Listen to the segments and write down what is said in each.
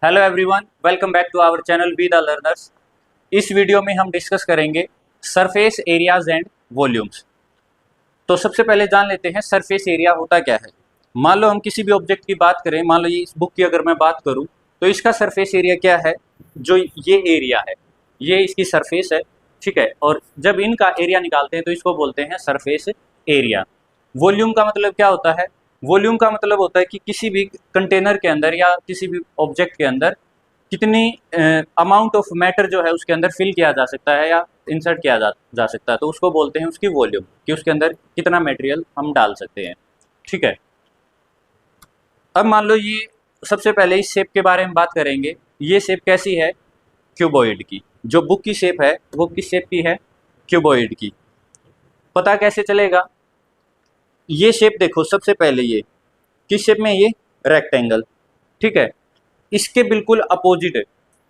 Hello everyone, welcome back to our channel we the learners. इस video में हम discuss करेंगे सरफेस एरियाज एंड वॉल्यूम्स। तो सबसे पहले जान लेते हैं सरफेस एरिया होता क्या है। मान लो हम किसी भी ऑब्जेक्ट की बात करें, मान लो ये इस बुक की अगर मैं बात करूं तो इसका सरफेस एरिया क्या है। जो ये एरिया है ये इसकी सरफेस है, ठीक है। और जब इनका एरिया निकालते हैं तो इसको बोलते हैं सरफेस एरिया। वॉल्यूम का मतलब क्या होता है? वॉल्यूम का मतलब होता है कि किसी भी कंटेनर के अंदर या किसी भी ऑब्जेक्ट के अंदर कितनी अमाउंट ऑफ मैटर जो है उसके अंदर फिल किया जा सकता है या इंसर्ट किया जा सकता है, तो उसको बोलते हैं उसकी वॉल्यूम, कि उसके अंदर कितना मटेरियल हम डाल सकते हैं, ठीक है। अब मान लो ये सबसे पहले इस शेप के बारे में बात करेंगे। ये शेप कैसी है? क्यूबॉइड की। जो बुक की शेप है वो किस शेप की है? क्यूबॉइड की। पता कैसे चलेगा? ये शेप देखो, सबसे पहले ये किस शेप में है? ये रेक्टेंगल, ठीक है। इसके बिल्कुल अपोजिट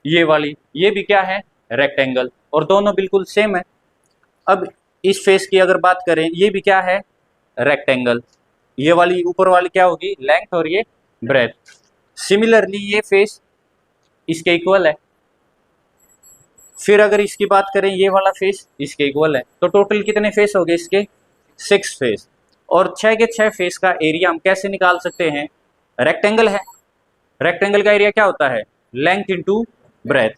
ये वाली, ये भी क्या है? रेक्टेंगल, और दोनों बिल्कुल सेम है। अब इस फेस की अगर बात करें, ये भी क्या है? रेक्टेंगल। ये वाली ऊपर वाली क्या होगी? लेंथ, और ये ब्रेथ। सिमिलरली ये फेस इसके इक्वल है। फिर अगर इसकी बात करें, ये वाला फेस इसके इक्वल है। तो टोटल कितने फेस हो गए इसके? 6 फेस। और 6 के 6 फेस का एरिया हम कैसे निकाल सकते हैं? रेक्टेंगल है, रेक्टेंगल का एरिया क्या होता है? Length into breadth.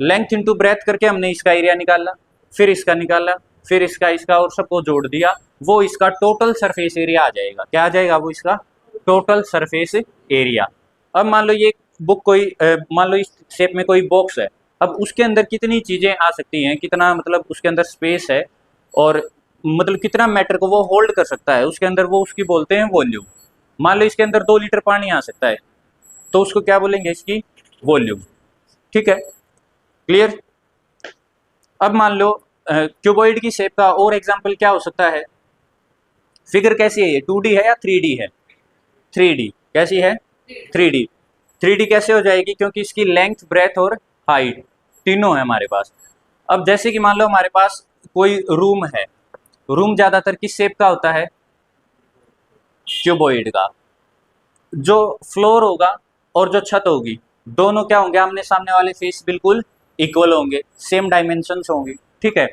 Length into breadth करके हमने इसका एरिया निकाला, फिर इसका निकाला, फिर इसका और सबको जोड़ दिया, वो इसका टोटल सरफेस एरिया आ जाएगा। क्या आ जाएगा? वो इसका टोटल सरफेस एरिया। अब मान लो ये बुक कोई मान लो इस शेप में कोई बॉक्स है। अब उसके अंदर कितनी चीज़ें आ सकती हैं, कितना मतलब उसके अंदर स्पेस है, और मतलब कितना मैटर को वो होल्ड कर सकता है उसके अंदर, वो उसकी बोलते हैं वॉल्यूम। मान लो इसके अंदर 2 लीटर पानी आ सकता है, तो उसको क्या बोलेंगे? इसकी वॉल्यूम, ठीक है। क्लियर? अब मान लो क्यूबॉइड की शेप का और एग्जांपल क्या हो सकता है? फिगर कैसी है ये? 2D है या 3D है? 3D। कैसी है? 3D। 3D कैसे हो जाएगी? क्योंकि इसकी लेंथ, ब्रेथ और हाइट तीनों है हमारे पास। अब जैसे कि मान लो हमारे पास कोई रूम है। रूम ज्यादातर किस शेप का होता है? क्यूबॉइड का। जो फ्लोर होगा और जो छत होगी, दोनों क्या होंगे? आमने सामने वाले फेस बिल्कुल इक्वल होंगे, सेम डायमेंशंस होंगे, ठीक है।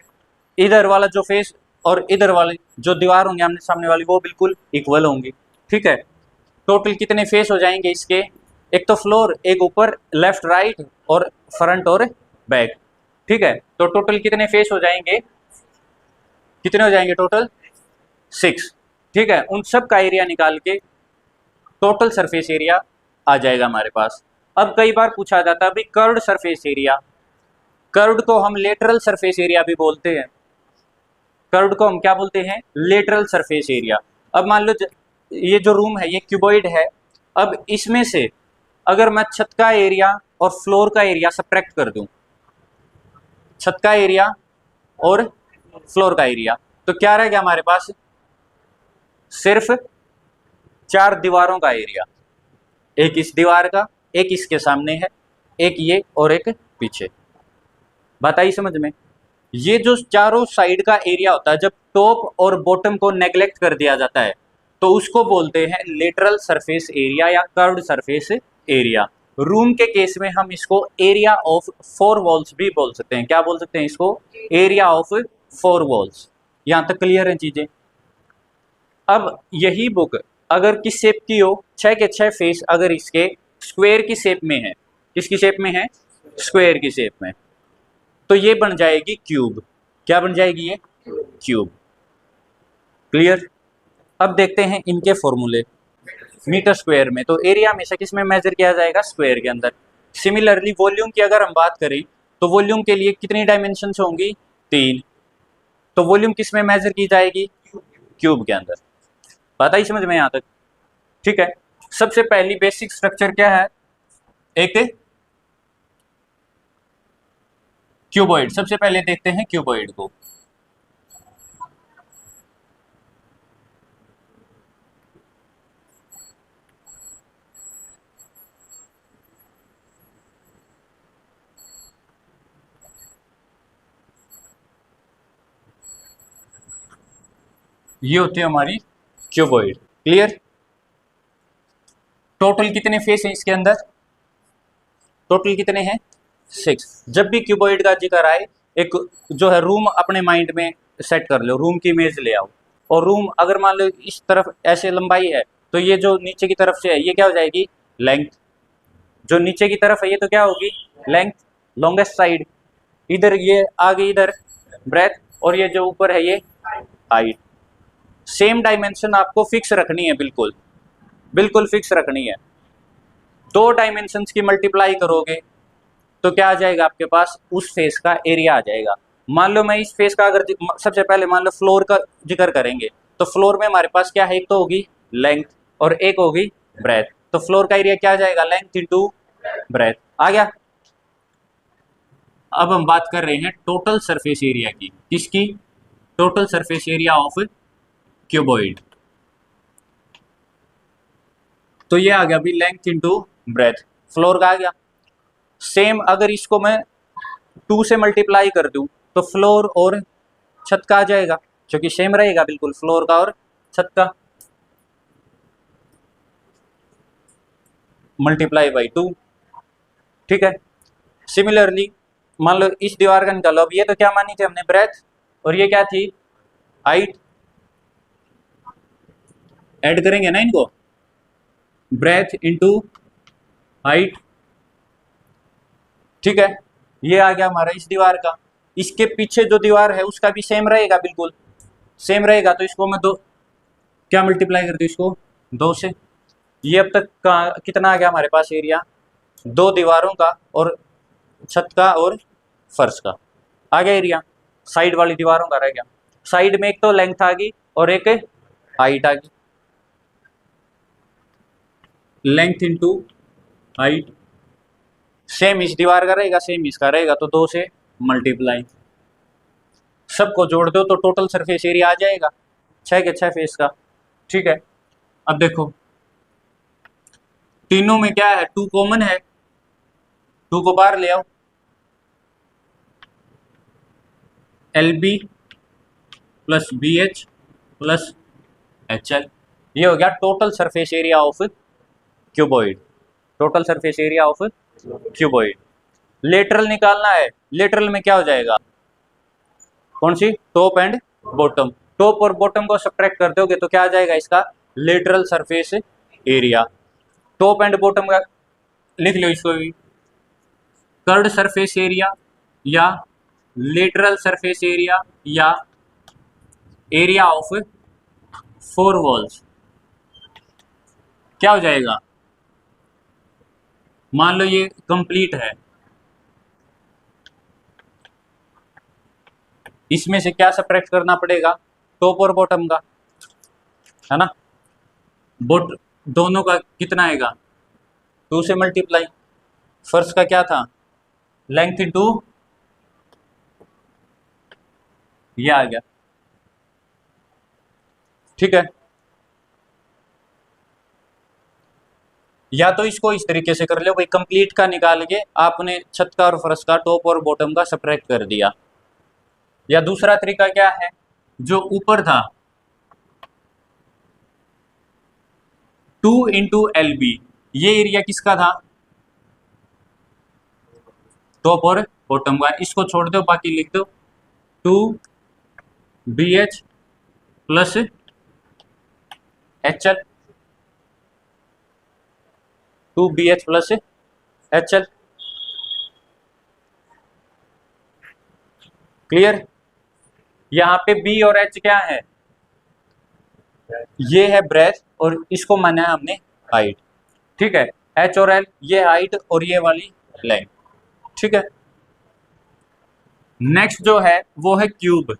इधर वाला जो फेस और इधर वाली जो दीवार होंगे आमने सामने वाली, वो बिल्कुल इक्वल होंगी, ठीक है। टोटल कितने फेस हो जाएंगे इसके? एक तो फ्लोर, एक ऊपर, लेफ्ट राइट, और फ्रंट और बैक, ठीक है। तो टोटल कितने फेस हो जाएंगे? कितने हो जाएंगे टोटल? 6, ठीक है। उन सब का एरिया निकाल के टोटल सरफेस एरिया आ जाएगा हमारे पास। अब कई बार पूछा जाता है भाई कर्व्ड सरफेस एरिया। कर्व्ड को हम लेटरल सरफेस एरिया भी बोलते हैं। कर्व्ड को हम क्या बोलते हैं? Lateral surface area. अब मान लो ये जो रूम है ये क्यूबॉइड है। अब इसमें से अगर मैं छत का एरिया और फ्लोर का एरिया सब्ट्रैक्ट कर दूं, छत का एरिया और फ्लोर का एरिया, तो क्या रह गया हमारे पास? सिर्फ 4 दीवारों का एरिया। एक इस दीवार का, एक इसके सामने है, एक ये, और एक पीछे। बात आई समझ में? ये जो चारों साइड का एरिया होता है, जब टॉप और बॉटम को नेग्लेक्ट कर दिया जाता है तो उसको बोलते हैं लेटरल सरफेस एरिया या कर्व्ड सरफेस एरिया। रूम के केस में हम इसको एरिया ऑफ 4 वॉल्स भी बोल सकते हैं। क्या बोल सकते हैं इसको? Area of 4 walls. यहां तक क्लियर है चीजें? अब यही बुक अगर किस शेप की हो, 6 के 6 फेस अगर इसके स्क्वायर की शेप में है, किसकी शेप में है? स्क्वायर की शेप में, तो ये बन जाएगी क्यूब। क्या बन जाएगी? ये क्यूब। क्लियर? अब देखते हैं इनके फॉर्मूले। मीटर स्क्वायर में तो एरिया हमेशा किस में मेजर किया जाएगा? स्क्वायर के अंदर। सिमिलरली वॉल्यूम की अगर हम बात करें तो वॉल्यूम के लिए कितनी डायमेंशंस होंगी? 3। तो वॉल्यूम किस में मेजर की जाएगी? क्यूब के अंदर। बात आई समझ में यहां तक? ठीक है। सबसे पहली बेसिक स्ट्रक्चर क्या है? एक क्यूबॉइड। सबसे पहले देखते हैं क्यूबॉइड को। ये होती है हमारी क्यूबॉइड। क्लियर? टोटल कितने फेस हैं इसके अंदर? टोटल कितने हैं 6। जब भी क्यूबॉइड का जिक्र आए एक जो है रूम अपने माइंड में सेट कर लो, रूम की इमेज ले आओ, और रूम अगर मान लो इस तरफ ऐसे लंबाई है तो ये जो नीचे की तरफ से है ये क्या हो जाएगी लेंथ, जो नीचे की तरफ है ये तो क्या होगी लेंथ, लॉन्गेस्ट साइड, इधर ये आ गई इधर ब्रेथ, और ये जो ऊपर है ये हाइट। सेम डायमेंशन आपको फिक्स रखनी है, बिल्कुल बिल्कुल फिक्स रखनी है। 2 डायमेंशंस की मल्टीप्लाई करोगे तो क्या आ जाएगा आपके पास, उस फेस का एरिया आ जाएगा। मान लो मैं इस फेस का अगर सबसे पहले मान लो फ्लोर का जिक्र करेंगे तो फ्लोर में हमारे पास क्या है, एक तो होगी लेंथ और एक होगी ब्रेथ, तो फ्लोर का एरिया क्या आ जाएगा लेंथ इंटू ब्रेथ आ गया। अब हम बात कर रहे हैं टोटल सरफेस एरिया की, किसकी, total surface area of cuboid. तो ये आ गया अभी लेंथ इंटू ब्रेथ, फ्लोर का आ गया। सेम अगर इसको मैं 2 से मल्टीप्लाई कर दूं तो फ्लोर और छत का आ जाएगा, क्योंकि सेम रहेगा बिल्कुल फ्लोर का और छत का, मल्टीप्लाई बाई 2, ठीक है। सिमिलरली मान लो इस दीवार का निकालो, अब ये तो क्या मानी थी हमने ब्रेथ, और ये क्या थी हाइट, ऐड करेंगे ना इनको, ब्रेथ इंटू हाइट, ठीक है। ये आ गया हमारा इस दीवार का। इसके पीछे जो दीवार है उसका भी सेम रहेगा, बिल्कुल सेम रहेगा, तो इसको मैं 2 क्या मल्टीप्लाई करती हूँ इसको 2 से। ये अब तक का कितना आ गया हमारे पास एरिया, 2 दीवारों का और छत का और फर्श का आ गया एरिया, साइड वाली दीवारों का रह गया। साइड में एक तो लेंथ आ गई और एक हाइट आ गई, लेंथ इंटू हाइट, सेम इस दीवार का रहेगा सेम इसका रहेगा, तो 2 से मल्टीप्लाई, सबको जोड़ दो तो टोटल सरफेस एरिया आ जाएगा 6 के 6 फेस का, ठीक है। अब देखो तीनों में क्या है, 2 कॉमन है, 2 को बाहर ले आओ, LB plus BH plus HL, ये हो गया total surface area of cuboid, total surface area of cuboid. Lateral निकालना है, लेटरल में क्या हो जाएगा, कौन सी, टॉप एंड बॉटम, टॉप और बॉटम को सब्ट्रैक्ट कर दोगे तो क्या आ जाएगा इसका lateral surface area. Top and bottom का लिख लो इसको भी, कर्ड सरफेस एरिया या लेटरल सरफेस एरिया या एरिया ऑफ 4 वॉल्स, क्या हो जाएगा, मान लो ये कंप्लीट है, इसमें से क्या सब्ट्रैक्ट करना पड़ेगा, टॉप और बॉटम का, है ना, बोट दोनों का कितना आएगा 2 से मल्टीप्लाई, फर्श का क्या था लेंथ इंटू, ये आ गया, ठीक है। या तो इसको इस तरीके से कर लो भाई, कंप्लीट का निकाल के आपने छत का और फर्श का टॉप और बॉटम का सब्ट्रैक्ट कर दिया, या दूसरा तरीका क्या है, जो ऊपर था 2 इंटू LB, ये एरिया किसका था टॉप और बॉटम का, इसको छोड़ दो बाकी लिख दो 2BH plus HL, 2BH plus HL, clear. यहाँ पे B और H क्या है, ये है ब्रेथ और इसको माना है हमने हाइट, ठीक है। H और L ये हाइट और ये वाली लेंथ, ठीक है। नेक्स्ट जो है वो है क्यूब।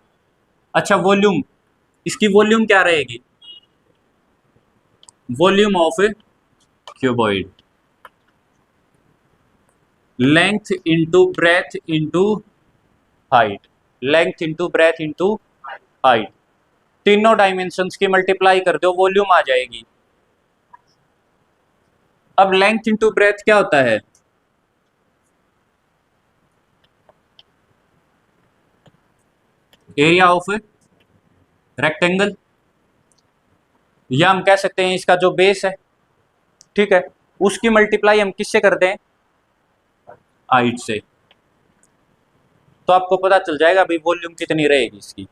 अच्छा वॉल्यूम, इसकी वॉल्यूम क्या रहेगी, volume of cuboid, length into breadth into height, length into breadth into height, तीनों डायमेंशंस की मल्टीप्लाई कर दो वॉल्यूम आ जाएगी। अब लेंथ इंटू ब्रेथ क्या होता है, एरिया ऑफ रेक्टेंगल, या हम कह सकते हैं इसका जो बेस है, ठीक है, उसकी मल्टीप्लाई हम किससे कर दें हाइट से, तो आपको पता चल जाएगा भाई वॉल्यूम कितनी रहेगी इसकी।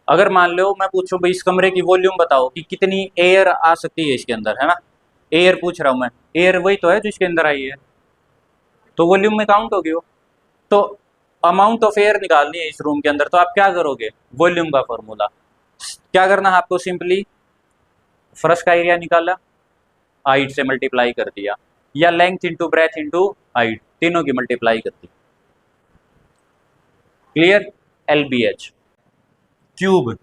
अगर मान लो मैं पूछूं भाई इस कमरे की वॉल्यूम बताओ कि कितनी एयर आ सकती है इसके अंदर, है ना, एयर पूछ रहा हूं मैं, एयर वही तो है जो इसके अंदर आई है, तो वॉल्यूम में काउंट होगी वो। तो अमाउंट ऑफ एयर निकालनी है इस रूम के अंदर, तो आप क्या करोगे, वॉल्यूम का फॉर्मूला क्या करना है आपको, सिंपली फर्श का एरिया निकाला, हाइट से मल्टीप्लाई कर दिया, या length into breadth into height, तीनों की मल्टीप्लाई कर दी। क्लियर। LBH। क्यूब,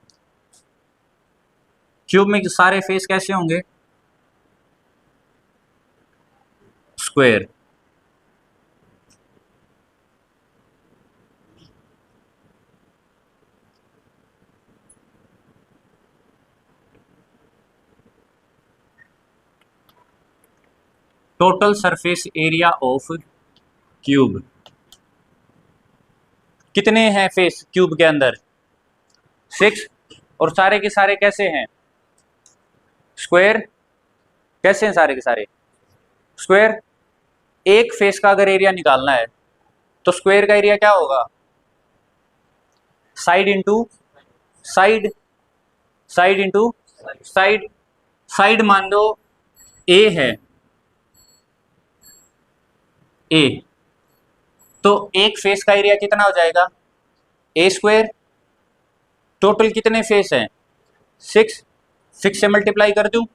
क्यूब में सारे फेस कैसे होंगे, square. Total surface area of cube, कितने हैं फेस क्यूब के अंदर, 6, और सारे के सारे कैसे हैं, स्क्वायर। कैसे हैं सारे के सारे, स्क्वायर। एक फेस का अगर एरिया निकालना है तो स्क्वायर का एरिया क्या होगा, side into side, side into side. Side मान लो ए है, ए, तो एक फेस का एरिया कितना हो जाएगा, ए स्क्वायर। टोटल कितने फेस हैं, 6, 6 से मल्टीप्लाई कर दूं,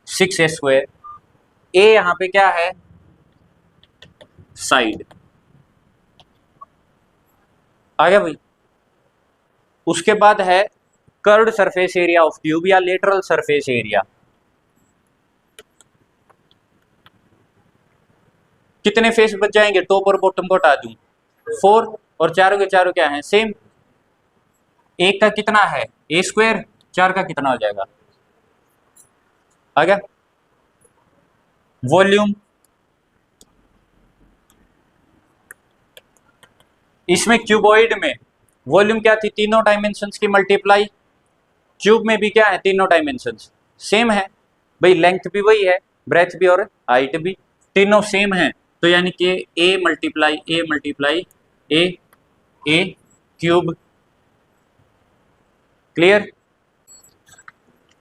6 स्क्वायर। ए यहां पे क्या है, साइड। आ गया भाई। उसके बाद है curved surface area of cube या लेटरल सरफेस एरिया। कितने फेस बच जाएंगे, टॉप और बॉटम को हटा दूं, 4, और चारों के चारों क्या है, सेम। एक का कितना है, ए स्क्वायर, 4 का कितना हो जाएगा, आ गया। वॉल्यूम, इसमें क्यूबॉइड में वॉल्यूम क्या थी, तीनों डायमेंशंस की मल्टीप्लाई। क्यूब में भी क्या है, तीनों डायमेंशंस सेम है भाई, लेंथ भी वही है, ब्रेथ भी और हाइट भी, तीनों सेम है। तो यानी कि A multiply A cube. Clear.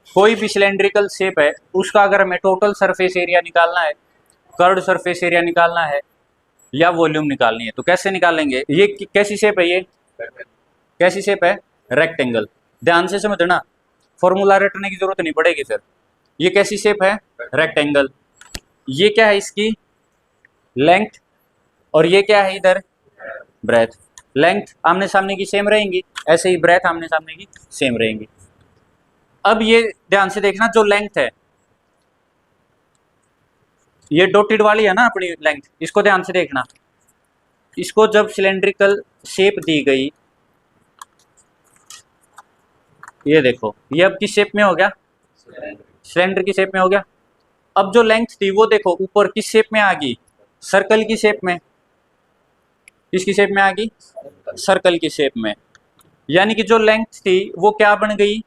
कोई भी सिलेंड्रिकल शेप है उसका अगर हमें टोटल सरफेस एरिया निकालना है, कर्व्ड सरफेस एरिया निकालना है या वॉल्यूम निकालनी है, तो कैसे निकालेंगे, ये कैसी शेप है, ये कैसी शेप है, रेक्टेंगल। ध्यान से समझना, फॉर्मूला रटने की जरूरत नहीं पड़ेगी फिर। ये कैसी शेप है, रेक्टेंगल। ये क्या है, इसकी लेंथ, और ये क्या है इधर, ब्रेथ। लेंथ आमने सामने की सेम रहेंगी, ऐसे ही ब्रेथ आमने सामने की सेम रहेंगी। अब ये ध्यान से देखना, जो लेंथ है ये डॉटेड वाली है ना अपनी लेंथ, इसको ध्यान से देखना। इसको जब सिलेंड्रिकल शेप दी गई, ये देखो ये अब किस शेप में हो गया, सिलेंडर की शेप में हो गया। अब जो लेंथ थी वो देखो ऊपर किस शेप में आ गई, सर्कल की शेप में। किसकी शेप में आ गई, सर्कल की शेप में। यानी कि जो लेंथ थी वो क्या बन गई,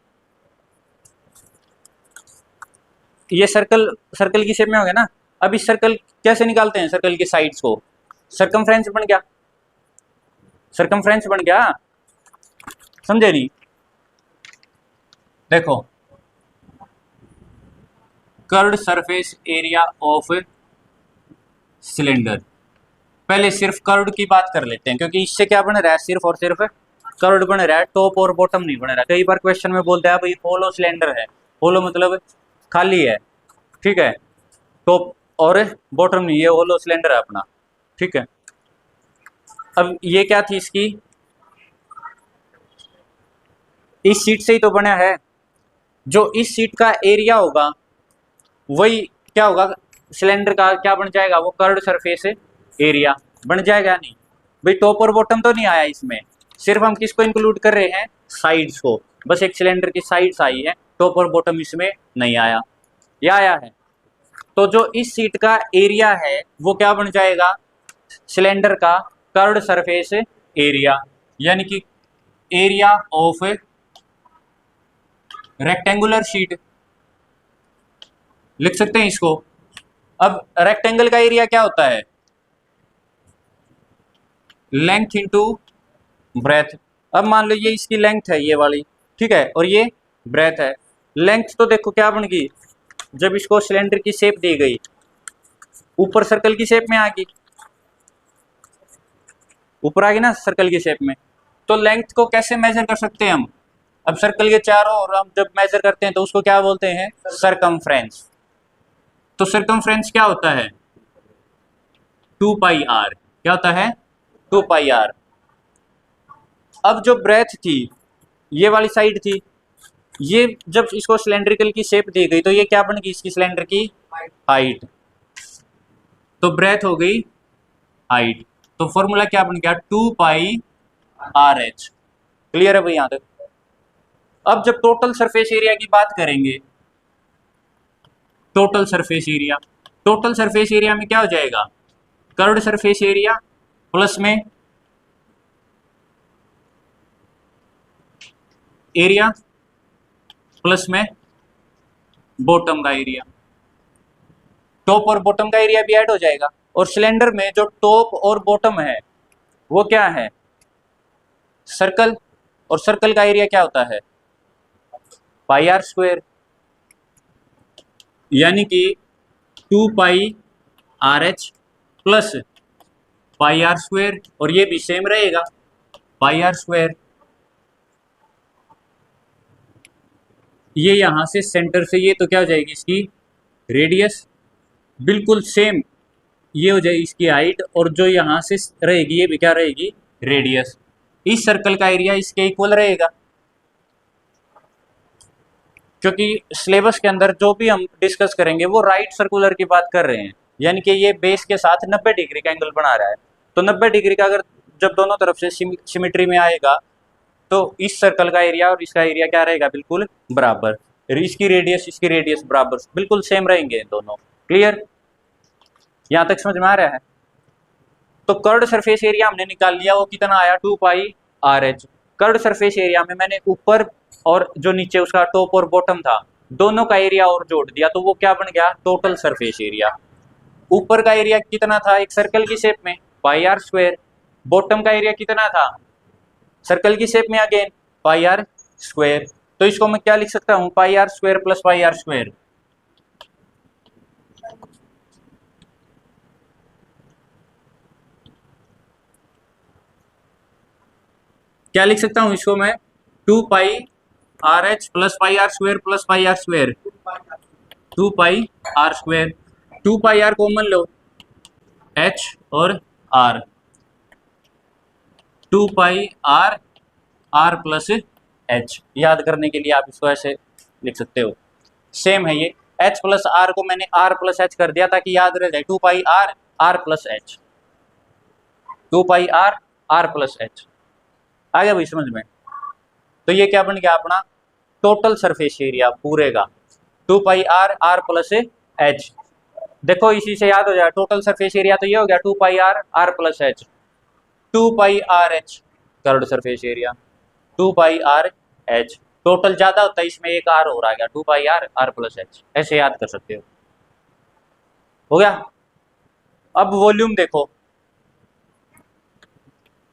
ये सर्कल, सर्कल की शेप में हो गया ना। अब इस सर्कल कैसे निकालते हैं, सर्कल की साइड्स को, सर्कमफ्रेंस बन गया, सर्कमफ्रेंस बन गया, समझे नहीं। देखो curved surface area of cylinder, पहले सिर्फ कर्व्ड की बात कर लेते हैं क्योंकि इससे क्या बन रहा है, सिर्फ और सिर्फ कर्व्ड बन रहा है, टॉप और बॉटम नहीं बन रहा। कई बार क्वेश्चन में बोलते हैं भाई होलो सिलेंडर है, होलो मतलब खाली है, ठीक है, टॉप और बॉटम नहीं, ये होलो सिलेंडर है अपना, ठीक है। अब ये क्या थी इसकी, इस सीट से ही तो बना है, जो इस सीट का एरिया होगा वही क्या होगा, सिलेंडर का क्या बन जाएगा, वो कर्व्ड सरफेस एरिया बन जाएगा। नहीं भाई, टॉप और बॉटम तो नहीं आया इसमें, सिर्फ हम किसको इंक्लूड कर रहे हैं, साइड्स को। बस एक सिलेंडर की साइड्स आई है, टॉप और बॉटम इसमें नहीं आया, या आया है। तो जो इस सीट का एरिया है वो क्या बन जाएगा, सिलेंडर का कर्व्ड सरफेस एरिया, यानी कि एरिया ऑफ रेक्टेंगुलर शीट लिख सकते हैं इसको। अब रेक्टेंगल का एरिया क्या होता है? Length into breadth. अब मान लो ये इसकी लेंथ है ये वाली, ठीक है, और ये ब्रेथ है। लेंथ तो देखो क्या बन गई, जब इसको सिलेंडर की शेप दी गई ऊपर सर्कल की शेप में आ गई, ऊपर आ गई ना सर्कल की शेप में। तो लेंथ को कैसे मेजर कर सकते हैं हम? अब सर्कल के चारों ओर हम जब मेजर करते हैं तो उसको क्या बोलते हैं? सरकमफ्रेंस। तो सरकमफ्रेंस क्या होता है? 2πr। क्या होता है? 2πr। अब जो ब्रेथ थी ये वाली साइड थी, ये जब इसको सिलेंड्रिकल की शेप दी गई तो ये क्या बन गई? इसकी सिलेंडर की हाइट। तो ब्रेथ हो गई हाइट। तो फॉर्मूला क्या बन गया? 2πrh। क्लियर है भाई यहां तक? अब जब टोटल सरफेस एरिया की बात करेंगे, total surface area, total surface area में क्या हो जाएगा? कर्व्ड सरफेस एरिया प्लस में एरिया प्लस में बॉटम का एरिया। टॉप और बॉटम का एरिया भी ऐड हो जाएगा। और सिलेंडर में जो टॉप और बॉटम है वो क्या है? सर्कल। और सर्कल का एरिया क्या होता है? πr²। यानी कि 2πrh प्लस πr², और ये भी सेम रहेगा πr²। ये यहां से सेंटर से ये तो क्या हो जाएगी? इसकी रेडियस बिल्कुल सेम, ये हो जाएगी इसकी हाइट, और जो यहां से रहेगी ये भी क्या रहेगी? रेडियस। इस सर्कल का एरिया इसके इक्वल रहेगा, क्योंकि सिलेबस के अंदर जो भी हम डिस्कस करेंगे वो राइट सर्कुलर की बात कर रहे हैं, यानी कि ये बेस के साथ 90 डिग्री का एंगल बना रहा है। तो 90 डिग्री का अगर जब दोनों तरफ से सिमिट्री में आएगा तो इस सर्कल का एरिया और इसका एरिया क्या रहेगा? बिल्कुल बराबर। इसकी रेडियस बराबर, बिल्कुल सेम रहेंगे दोनों। क्लियर? यहां तक समझ में आ रहा है? तो कर्व्ड सरफेस एरिया हमने निकाल लिया, वो कितना आया? 2πrh। कर्व्ड सरफेस एरिया में मैंने ऊपर और जो नीचे उसका टॉप और बॉटम था दोनों का एरिया और जोड़ दिया, तो वो क्या बन गया? Total surface area. ऊपर का एरिया कितना था? एक सर्कल की शेप में πr²। बॉटम का एरिया कितना था? सर्कल की शेप में अगेन πr²। तो इसको मैं क्या लिख सकता हूं? πr² plus πr²। क्या लिख सकता हूं इसको मैं? 2πrh plus πr² plus πr²। 2πr²। 2πr common लो, h और r। 2πr r plus h। याद करने के लिए आप इसको ऐसे लिख सकते हो, सेम है ये। h प्लस r को मैंने r प्लस h कर दिया ताकि याद रह जाए। 2πr r plus h। 2πr r plus h। आ गया भाई समझ में? तो ये क्या बन गया अपना? टोटल सरफेस एरिया पूरे का 2πr r प्लस h। देखो इसी से याद हो जाए, टोटल सरफेस एरिया तो ये हो गया 2πr r plus h। 2πrh curved surface area, 2πrh। Total ज्यादा होता है, इसमें एक r और आ गया, 2πr r प्लस h। ऐसे याद कर सकते हो गया? अब वॉल्यूम देखो,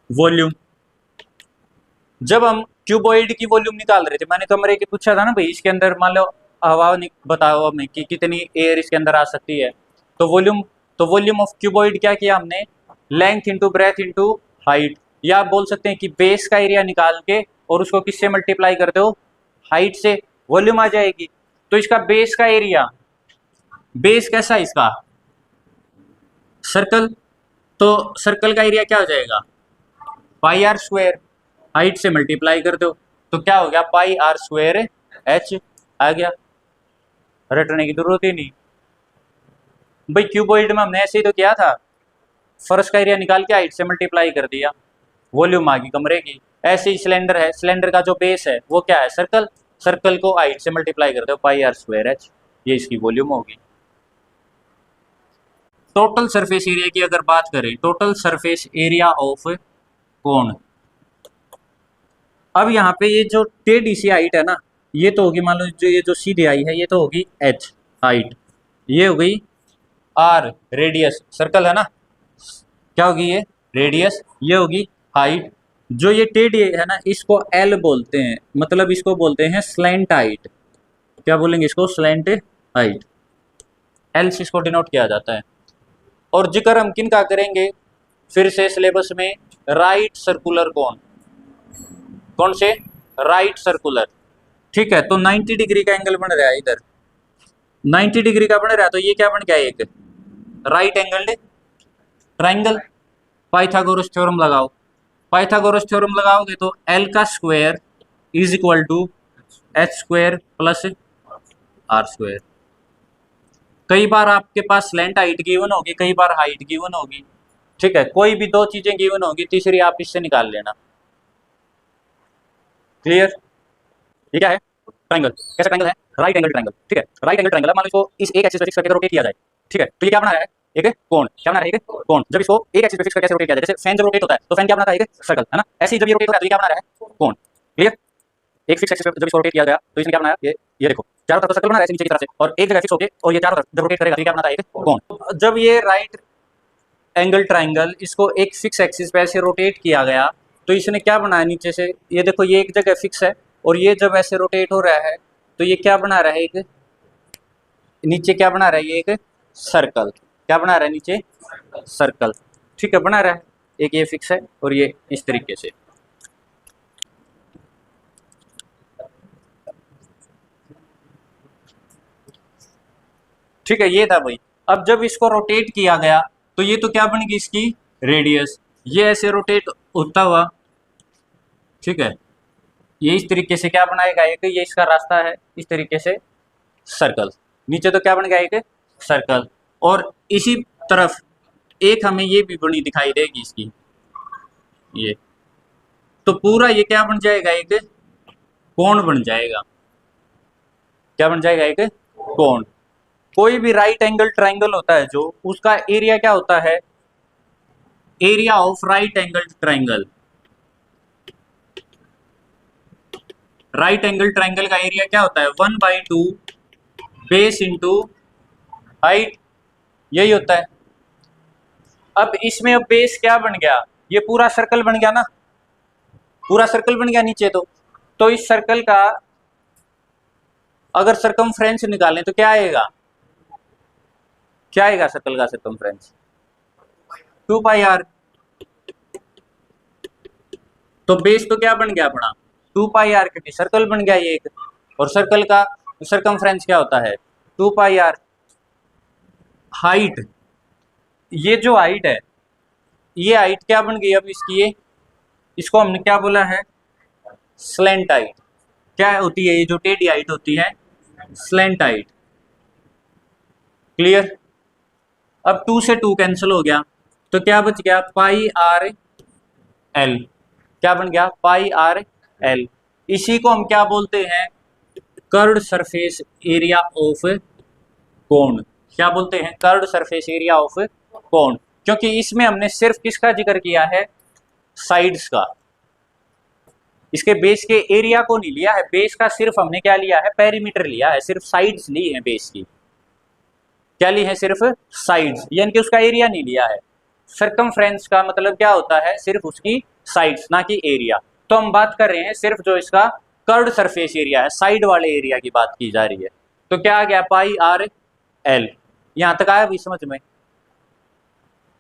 वॉल्यूम जब हम क्यूबॉइड की वॉल्यूम निकाल रहे थे, मैंने कमरे की पूछा था ना भाई, इसके अंदर मान लो हवा बताओ हमें कि कितनी एयर इसके अंदर आ सकती है। तो वॉल्यूम ऑफ क्यूबॉइड क्या किया हमने? Length into breadth into height. या आप बोल सकते हैं कि बेस का एरिया निकाल के और उसको किससे मल्टीप्लाई करते हो? हाइट से, वॉल्यूम आ जाएगी। तो इसका बेस का एरिया, बेस कैसा है इसका? सर्कल। तो सर्कल का एरिया क्या हो जाएगा? πr²। हाइट से मल्टीप्लाई कर दो तो क्या हो गया? πr²h आ गया। रटने की जरूरत ही नहीं भाई, क्यूबॉइड में हमने ऐसे ही तो किया था, फर्श का एरिया निकाल के हाइट से मल्टीप्लाई कर दिया, वॉल्यूम आ गई कमरे की। ऐसे ही सिलेंडर है, सिलेंडर का जो बेस है वो क्या है? सर्कल। सर्कल को हाइट से मल्टीप्लाई कर दो, πr²h, ये इसकी वॉल्यूम होगी। टोटल सरफेस एरिया की अगर बात करें, टोटल सरफेस एरिया ऑफ कोन। अब यहाँ पे ये जो टेढ़ी सी हाइट है ना, ये तो होगी, मान लो जो ये जो सीधी आई है ये तो होगी h हाइट, ये हो गई आर रेडियस, सर्कल है ना, क्या होगी ये रेडियस, ये होगी हाइट। जो ये टेढ़ी है ना इसको एल बोलते हैं, मतलब इसको बोलते हैं स्लैंट हाइट। क्या बोलेंगे इसको, स्लैंट हाइट, एल से इसको डिनोट किया जाता है। और जिक्र हम किन का करेंगे फिर से सिलेबस में, राइट सर्कुलर कोन, कौन से, राइट सर्कुलर। ठीक है, तो 90 डिग्री का एंगल बन रहा है इधर, 90 डिग्री का बन रहा है, तो ये क्या बन गया, एक right angled triangle. Pythagoras theorem लगाओ, पाइथागोरस थ्योरम लगाओगे तो एल का square is equal to H square plus R square. कई बार आपके पास स्लैंट हाइट गिवन होगी, कई बार हाइट गिवन होगी। ठीक है, कोई भी दो चीजें गिवन होगी, तीसरी आप इससे निकाल लेना। क्लियर, ये क्या है, ट्रायंगल। कैसा ट्रायंगल है, राइट एंगल ट्रायंगल। ठीक है, राइट एंगल ट्रायंगल, मान लो इसको इस एक एक्सिस पे फिक्स करके रोटेट किया जाए। ठीक है, तो ये क्या बना रहा है, एक कोण। क्या बना रहा है, एक कोण। जब इसको एक एक्सिस पे फिक्स करके ऐसे रोटेट किया जाए, जैसे फैन जब रोटेट होता है तो फैन क्या बनाता है, एक सर्कल, है ना। ऐसे ही जब ये रोटेट होता है तो ये क्या बना रहा है, कोण। क्लियर, एक फिक्स एक्सिस पे जब इसको रोटेट किया गया तो इसने क्या बनाया, ये देखो चारों तरफ सर्कल बना रहा है नीचे की तरफ से, और एक जगह फिक्स होके और ये चारों तरफ जब रोटेट करेगा तो ये क्या बनाता है, एक कोण। जब ये राइट एंगल ट्रायंगल इसको एक फिक्स एक्सिस पे ऐसे रोटेट किया गया तो इसने क्या बनाया नीचे से, ये देखो ये एक जगह फिक्स है और ये जब ऐसे रोटेट हो रहा है तो ये क्या बना रहा है, एक नीचे क्या बना रहा है, ये एक सर्कल। क्या बना रहा है, नीचे सर्कल। ठीक है, बना रहा है, एक ये फिक्स है और ये इस तरीके से। ठीक है, ये था भाई। अब जब इसको रोटेट किया गया तो ये तो क्या बन गई इसकी रेडियस, ये ऐसे रोटेट होता हुआ। ठीक है, ये इस तरीके से क्या बनाएगा, एक ये इसका रास्ता है इस तरीके से सर्कल। नीचे तो क्या बन गया, एक सर्कल। और इसी तरफ एक हमें ये भी बनी दिखाई देगी इसकी, ये तो पूरा ये क्या बन जाएगा, एक कोण बन जाएगा। क्या बन जाएगा, एक कोण। कोई भी राइट एंगल ट्रायंगल होता है जो, उसका एरिया क्या होता है, area of right angle triangle. Right angle triangle का एरिया क्या होता है, 1/2 बेस इंटू हाइट, यही होता है। अब इसमें अब बेस क्या बन गया, ये पूरा सर्कल बन गया ना, पूरा सर्कल बन गया नीचे। तो इस सर्कल का अगर सरकमफ्रेंस निकालें तो क्या आएगा, क्या आएगा सर्कल का सरकमफ्रेंस, 2πr। तो बेस तो क्या बन गया अपना 2πr, क्योंकि सर्कल बन गया ये एक, और सर्कल का सरकमफ्रेंस क्या होता है 2πr। हाइट, ये जो हाइट है, ये हाइट क्या बन गई अब इसकी, ये इसको हमने क्या बोला है, स्लैंट हाइट। क्या होती है ये जो टेढ़ी हाइट होती है, स्लैंट हाइट। क्लियर। अब 2 से 2 कैंसिल हो गया तो क्या बच गया, πr l। क्या बन गया, πr l। इसी को हम क्या बोलते हैं, कर्व्ड सरफेस एरिया ऑफ कोन। क्या बोलते हैं, कर्व्ड सरफेस एरिया ऑफ कोन, क्योंकि इसमें हमने सिर्फ किसका जिक्र किया है, साइड्स का। इसके बेस के एरिया को नहीं लिया है, बेस का सिर्फ हमने क्या लिया है, पेरीमीटर लिया है, सिर्फ साइड्स ली है बेस की। क्या ली है, सिर्फ साइड्स, यानी कि उसका एरिया नहीं लिया है। सरकमफ्रेंस का मतलब क्या होता है, सिर्फ उसकी साइड्स, ना कि एरिया। तो हम बात कर रहे हैं सिर्फ जो इसका कर्व्ड सरफेस एरिया है, साइड वाले एरिया की बात की जा रही है। तो क्या आ गया, πr l। यहां तक आया भी समझ में।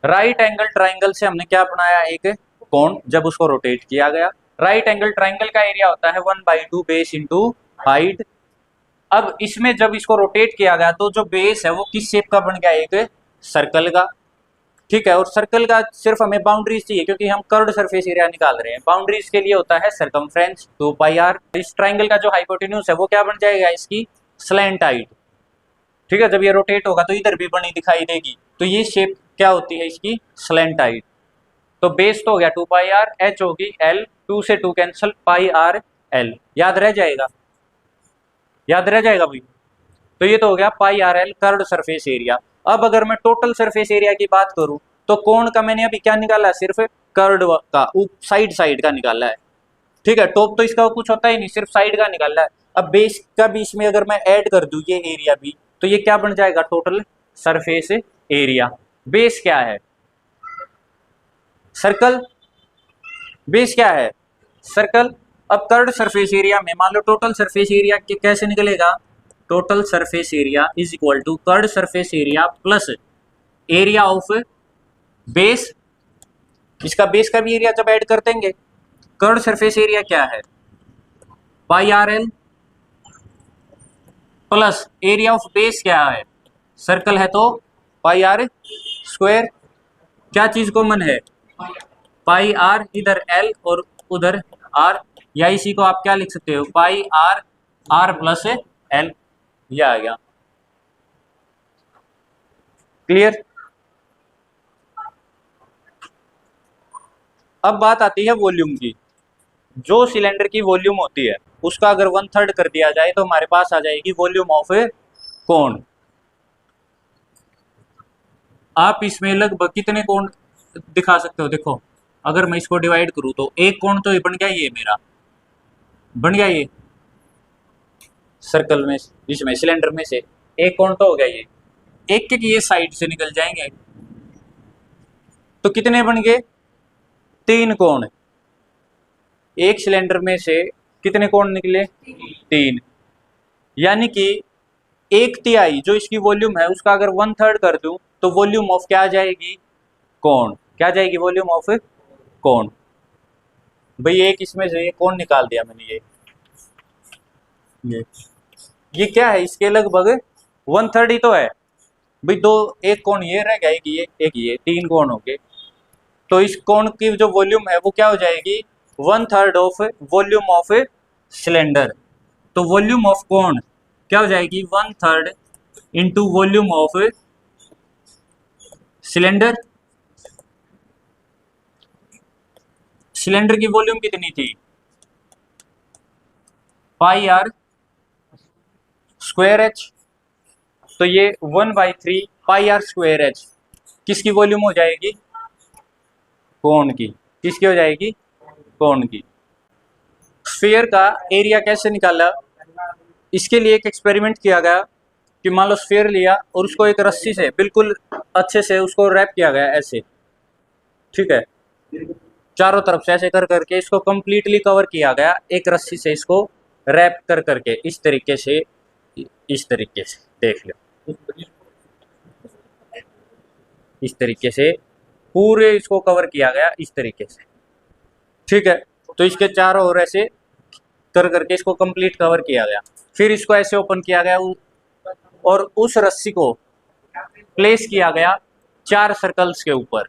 राइट एंगल ट्राइंगल से हमने क्या बनाया, एक कोण, जब उसको रोटेट किया गया। राइट एंगल ट्राइंगल का एरिया होता है 1/2 बेस इंटू हाइट। अब इसमें जब इसको रोटेट किया गया तो जो बेस है वो किस शेप का बन गया, एक सर्कल का। ठीक है, और सर्कल का सिर्फ हमें बाउंड्रीज चाहिए क्योंकि हम कर्व्ड सरफेस एरिया निकाल रहे हैं। बाउंड्रीज के लिए होता है सरकमफ्रेंस 2πr। इस ट्राइंगल का जो हाइपोटेन्यूज है वो क्या बन जाएगा, इसकी स्लैंट हाइट। ठीक है, जब ये रोटेट होगा तो इधर भी बनी दिखाई देगी, तो ये शेप क्या होती है, इसकी स्लैंट हाइट। तो बेस तो हो गया 2πr, h होगी l, 2 से 2 कैंसिल, πr l। याद रह जाएगा, याद रह जाएगा भाई। तो ये तो हो गया πr l, curved surface area. अब अगर मैं टोटल सरफेस एरिया की बात करूं तो कोण का मैंने अभी क्या निकाला है, सिर्फ कर्व्ड का, साइड साइड का निकाला है। ठीक है, टॉप तो इसका कुछ होता ही नहीं, सिर्फ साइड का निकाला है। अब बेस का बीच में अगर मैं ऐड कर दूं ये एरिया भी, तो ये क्या बन जाएगा, टोटल सरफेस एरिया। बेस क्या है? सर्कल। बेस क्या है? सर्कल। अब कर्ड सरफेस एरिया में मान लो टोटल सरफेस एरिया कैसे निकलेगा? Total surface area is equal to curved surface area plus area of base. इसका बेस का भी एरिया जब ऐड कर देंगे, कर्ड सरफेस एरिया क्या है? Pi R L plus area of base क्या है? सर्कल है तो पाई आर स्क्वायर। क्या चीज कॉमन है? पाई आर, इधर एल और उधर आर, या इसी को आप क्या लिख सकते हो? पाई आर, आर प्लस एल, ये आ गया। क्लियर? अब बात आती है वॉल्यूम की। जो सिलेंडर की वॉल्यूम होती है उसका अगर 1/3 कर दिया जाए तो हमारे पास आ जाएगी वॉल्यूम ऑफ कोण। आप इसमें लगभग कितने कोण दिखा सकते हो? देखो, अगर मैं इसको डिवाइड करूं तो एक कोण तो बन गया, ये मेरा बन गया, ये सर्कल में, इसमें सिलेंडर में से एक कोण तो हो गया। ये एक एक ये साइड से निकल जाएंगे तो कितने बन गए? 3 कोण। एक सिलेंडर में से कितने कोण निकले? 3। यानी कि 1/3 जो इसकी वॉल्यूम है उसका अगर 1/3 कर दूं तो वॉल्यूम ऑफ क्या आ जाएगी? कोण। क्या जाएगी? वॉल्यूम ऑफ कोण। भाई एक इसमें से कोण निकाल दिया मैंने, ये क्या है? इसके लगभग 1/3 ही तो है भाई। दो, एक कोण ये रह गया, एक ये 3 कोण हो गए। तो इस कोण की जो वॉल्यूम है वो क्या हो जाएगी? 1/3 ऑफ वॉल्यूम ऑफ सिलेंडर। तो वॉल्यूम ऑफ कोण क्या हो जाएगी? 1/3 into volume of cylinder. Cylinder की वॉल्यूम कितनी थी? पाई आर स्क्वायर एच। तो ये 1/3 पाई आर स्क्वायर एच किसकी वॉल्यूम हो जाएगी? कोण की। किसकी हो जाएगी? कोण की। स्फीयर का एरिया कैसे निकाला? इसके लिए एक एक्सपेरिमेंट किया गया कि मान लो स्फीयर लिया और उसको एक रस्सी से बिल्कुल अच्छे से उसको रैप किया गया ऐसे, ठीक है, चारों तरफ से ऐसे कर करके इसको कंप्लीटली कवर किया गया एक रस्सी से, इसको रैप कर करके इस तरीके से, इस तरीके से देख लो, इस तरीके से पूरे इसको कवर किया गया इस तरीके से, ठीक है। तो इसके चारों ओर ऐसे कर करके इसको कंप्लीट कवर किया गया। फिर इसको ऐसे ओपन किया गया और उस रस्सी को प्लेस किया गया 4 सर्कल्स के ऊपर।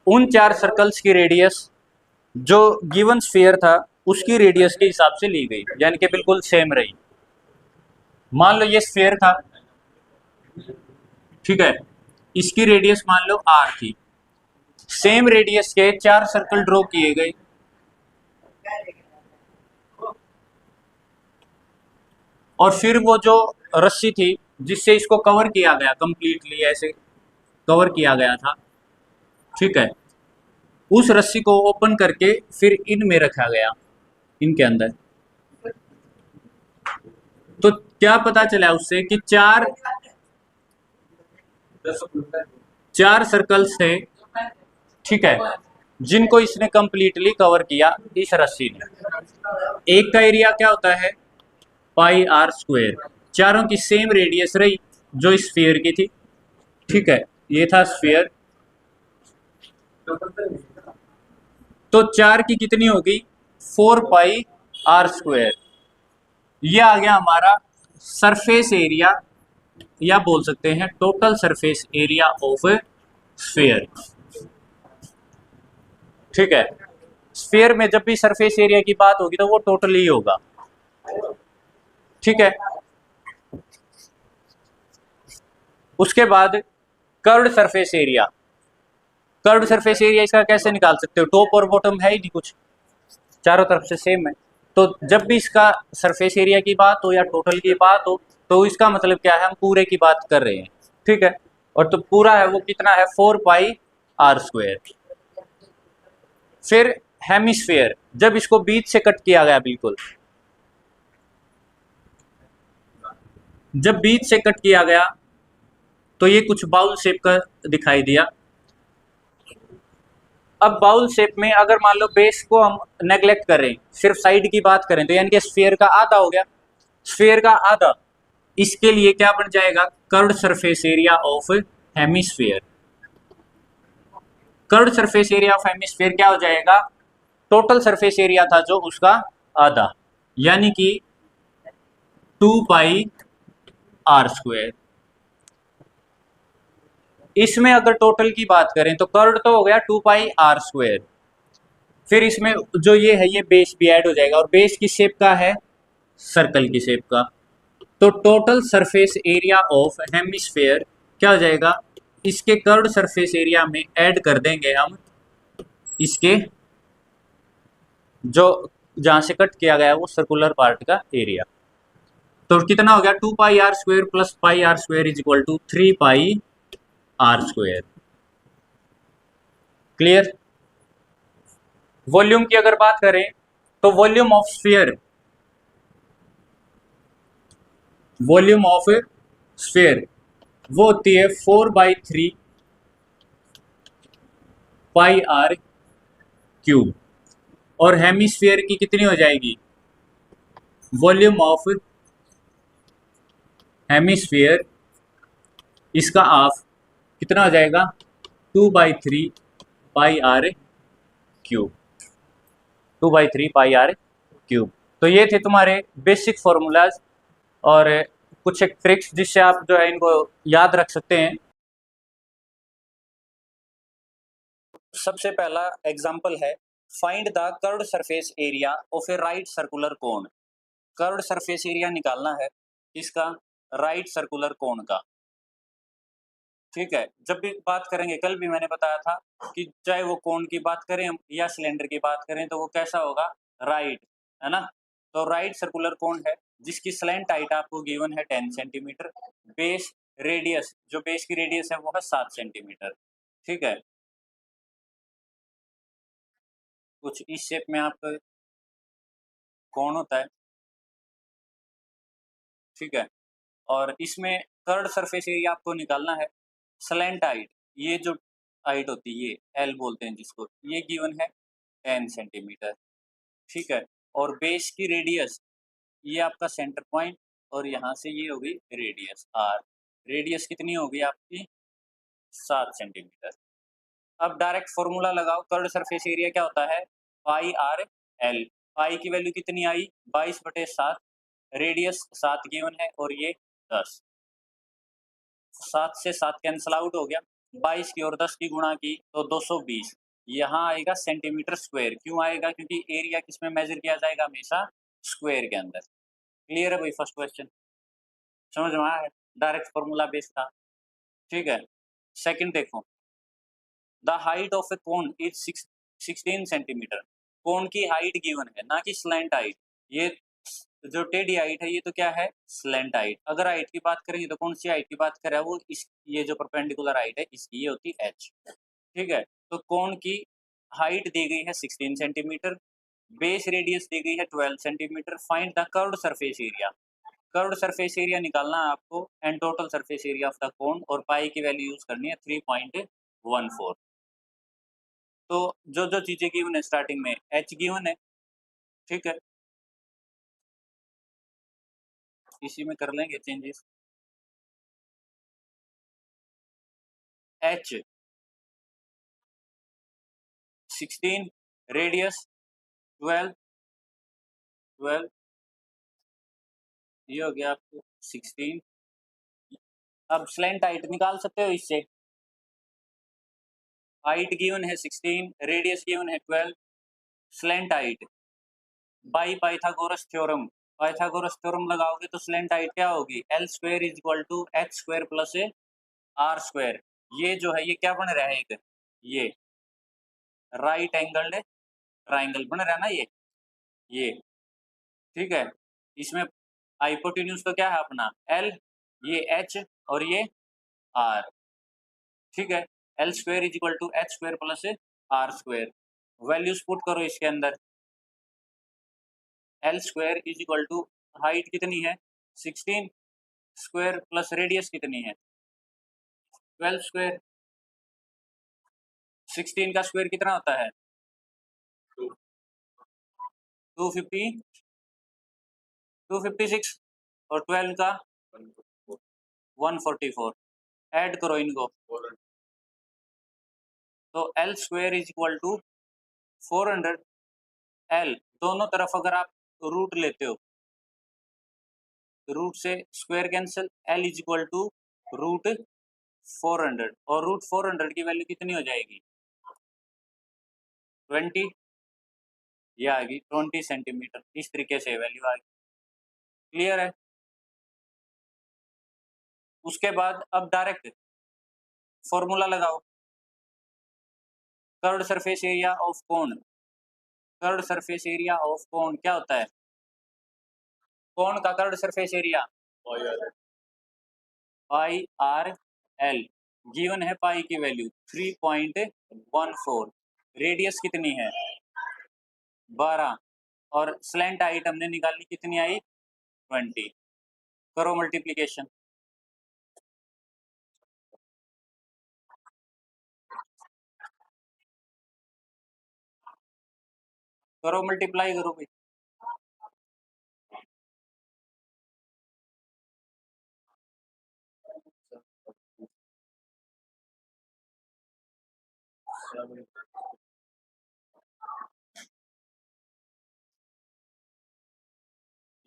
उन 4 सर्कल्स की रेडियस जो गिवन स्फीयर था उसकी रेडियस के हिसाब से ली गई, यानी कि बिल्कुल सेम रही। मान लो ये स्फीयर था, ठीक है, इसकी रेडियस मान लो r थी। सेम रेडियस के 4 सर्कल ड्रॉ किए गए, और फिर वो जो रस्सी थी जिससे इसको कवर किया गया कंप्लीटली, ऐसे कवर किया गया था, ठीक है, उस रस्सी को ओपन करके फिर इनमें रखा गया, इनके अंदर। तो क्या पता चला उससे कि चार सर्कल्स थे, ठीक है, जिनको इसने कंप्लीटली कवर किया इस रस्सी ने। एक का एरिया क्या होता है? Pi R square. चारों की सेम रेडियस रही जो इस स्फीयर की थी, ठीक है, ये था स्फीयर। तो 4 की कितनी होगी? 4 पाई आर स्क्वायर। ये आ गया हमारा सरफेस एरिया, या बोल सकते हैं total surface area of sphere, ठीक है। स्फीयर में जब भी सरफेस एरिया की बात होगी तो वो टोटल ही होगा, ठीक है। उसके बाद curved surface area. Curved surface area इसका कैसे निकाल सकते हो? टॉप और बॉटम है ही नहीं कुछ, चारों तरफ से सेम है। तो जब भी इसका सरफेस एरिया की बात हो या टोटल की बात हो तो इसका मतलब क्या है? हम पूरे की बात कर रहे हैं, ठीक है। और तो पूरा है वो कितना है? 4 पाई आर स्क्वायर। फिर हेमिस्फीयर, जब इसको बीच से कट किया गया, बिल्कुल जब बीच से कट किया गया तो ये कुछ बाउल शेप का दिखाई दिया। अब बाउल शेप में अगर मान लो बेस को हम नेग्लेक्ट करें, सिर्फ साइड की बात करें, तो यानी कि स्फीयर का आधा हो गया, स्फीयर का आधा। इसके लिए क्या बन जाएगा, curved surface area of hemisphere. Curved surface area of hemisphere क्या हो जाएगा, टोटल सरफेस एरिया था जो उसका आधा, यानी कि 2 पाई r²। इसमें अगर टोटल की बात करें तो कर्व्ड तो हो गया 2 पाई r², फिर इसमें जो ये है ये बेस भी ऐड हो जाएगा, और बेस की शेप का है सर्कल की शेप का। तो total surface area of hemisphere क्या हो जाएगा, इसके कर्व्ड सरफेस एरिया में ऐड कर देंगे हम इसके जो जहां से कट किया गया है वो सर्कुलर पार्ट का एरिया। तो कितना हो गया, 2 pi r² plus pi r² is equal to 3 pi r²। Clear. Volume की अगर बात करें तो volume of sphere, volume of sphere वो होती है 4/3 पाई r³ और हेमिस्फीयर की कितनी हो जाएगी, वॉल्यूम ऑफ हेमिस्फीयर इसका हाफ कितना हो जाएगा, 2/3 पाई r³, 2/3 पाई r³। तो ये थे तुम्हारे बेसिक फॉर्मूलाज और कुछ एक ट्रिक्स जिससे आप जो है इनको याद रख सकते हैं। सबसे पहला एग्जांपल है, find the curved surface area of A right circular cone. Curved surface area निकालना है इसका राइट सर्कुलर कोन का। ठीक है, जब भी बात करेंगे, कल भी मैंने बताया था कि चाहे वो कोन की बात करें हम या सिलेंडर की बात करें तो वो कैसा होगा, राइट, है ना। तो राइट सर्कुलर कोन है जिसकी स्लैंट हाइट आपको गिवन है 10 सेंटीमीटर, बेस रेडियस, जो बेस की रेडियस है वो है 7 सेंटीमीटर। ठीक है, कुछ इस शेप में आपका कोण होता है। ठीक है, और इसमें कर्व्ड सरफेस एरिया आपको निकालना है। स्लैंट हाइट, ये जो हाइट होती है ये एल बोलते हैं जिसको, ये गिवन है 10 सेंटीमीटर। ठीक है, और बेस की रेडियस ये आपका सेंटर पॉइंट, और यहाँ से ये होगी रेडियस आर। रेडियस कितनी होगी आपकी, 7 सेंटीमीटर। अब डायरेक्ट फॉर्मूला लगाओ, कर्व्ड सरफेस एरिया क्या होता है, पाई आर एल। पाई की वैल्यू कितनी आई, 22/7, रेडियस 7 गिवन है और ये 10। 7 से 7 कैंसल आउट हो गया, 22 की और 10 की गुणा की तो 220। यहाँ आएगा सेंटीमीटर स्क्वायर, क्यों आएगा, क्योंकि एरिया किस में मेजर किया जाएगा, हमेशा स्क्वायर के अंदर। क्लियर है भाई, फर्स्ट क्वेश्चन समझ में आया है, डायरेक्ट फॉर्मूला बेस्ड था। ठीक है, सेकंड देखो, the height of a cone is 16 centimetre. Cone की हाइट गिवन है, ना कि स्लैंट हाइट। ये जो टेढ़ी हाइट है ये तो क्या है, स्लैंट हाइट। अगर हाइट की बात करेंगे तो कौन सी हाइट की बात करें, वो इस ये जो परपेंडिकुलर हाइट है इसकी ये होती है एच। ठीक है, तो कोन की हाइट दी गई है 16 सेंटीमीटर, बेस रेडियस दी गई है 12 centimetre. Find the curved surface area. Curved surface area निकालना है आपको and total surface area of the cone, और पाई की वैल्यू यूज करनी है 3.14। तो जो जो चीजें गिवन है स्टार्टिंग में, एच गिवन है। ठीक है, इसी में कर लेंगे चेंजेस। एच 16, रेडियस 12, 12 ये हो गया आपको 16। अब स्लैंट हाइट निकाल सकते हो इससे, हाइट गिवन है 16, रेडियस गिवन है 12, slant height by Pythagoras theorem. Pythagoras theorem लगाओगे तो स्लैंट हाइट क्या होगी, L square is equal to H square plus r²। ये जो है ये क्या बन रहा है, एक ये राइट एंगल्ड ट्राइंगल बन रहा है ना ये। ठीक है, इसमें हाइपोटेन्यूज तो क्या है अपना एल, ये एच और ये आर। ठीक है, L square is equal to H square plus r²। Values put करो इसके अंदर, L square is equal to height कितनी है 16 स्क्वायर प्लस रेडियस कितनी है 12 स्क्वायर, 16 का स्क्वायर कितना होता है? 250, 256, और 12 का 144। ऐड करो इनको, तो L square is equal to 400। L दोनों तरफ अगर आप रूट लेते हो, रूट से square cancel, L is equal to root 400, और रूट 400 की वैल्यू कितनी हो जाएगी? 20, ये आ गई 20 सेंटीमीटर। इस तरीके से वैल्यू आ गई। क्लियर है? उसके बाद अब डायरेक्ट फॉर्मूला लगाओ। Curved surface area of cone, curved surface area of कोन क्या होता है? कोन का curved surface area pi R L. Given है पाई की वैल्यू 3.14, रेडियस कितनी है? 12, और स्लैंट हाइट हमने निकाली, कितनी आई? 20। करो मल्टीप्लीकेशन। करो मल्टीप्लाई करो भाई।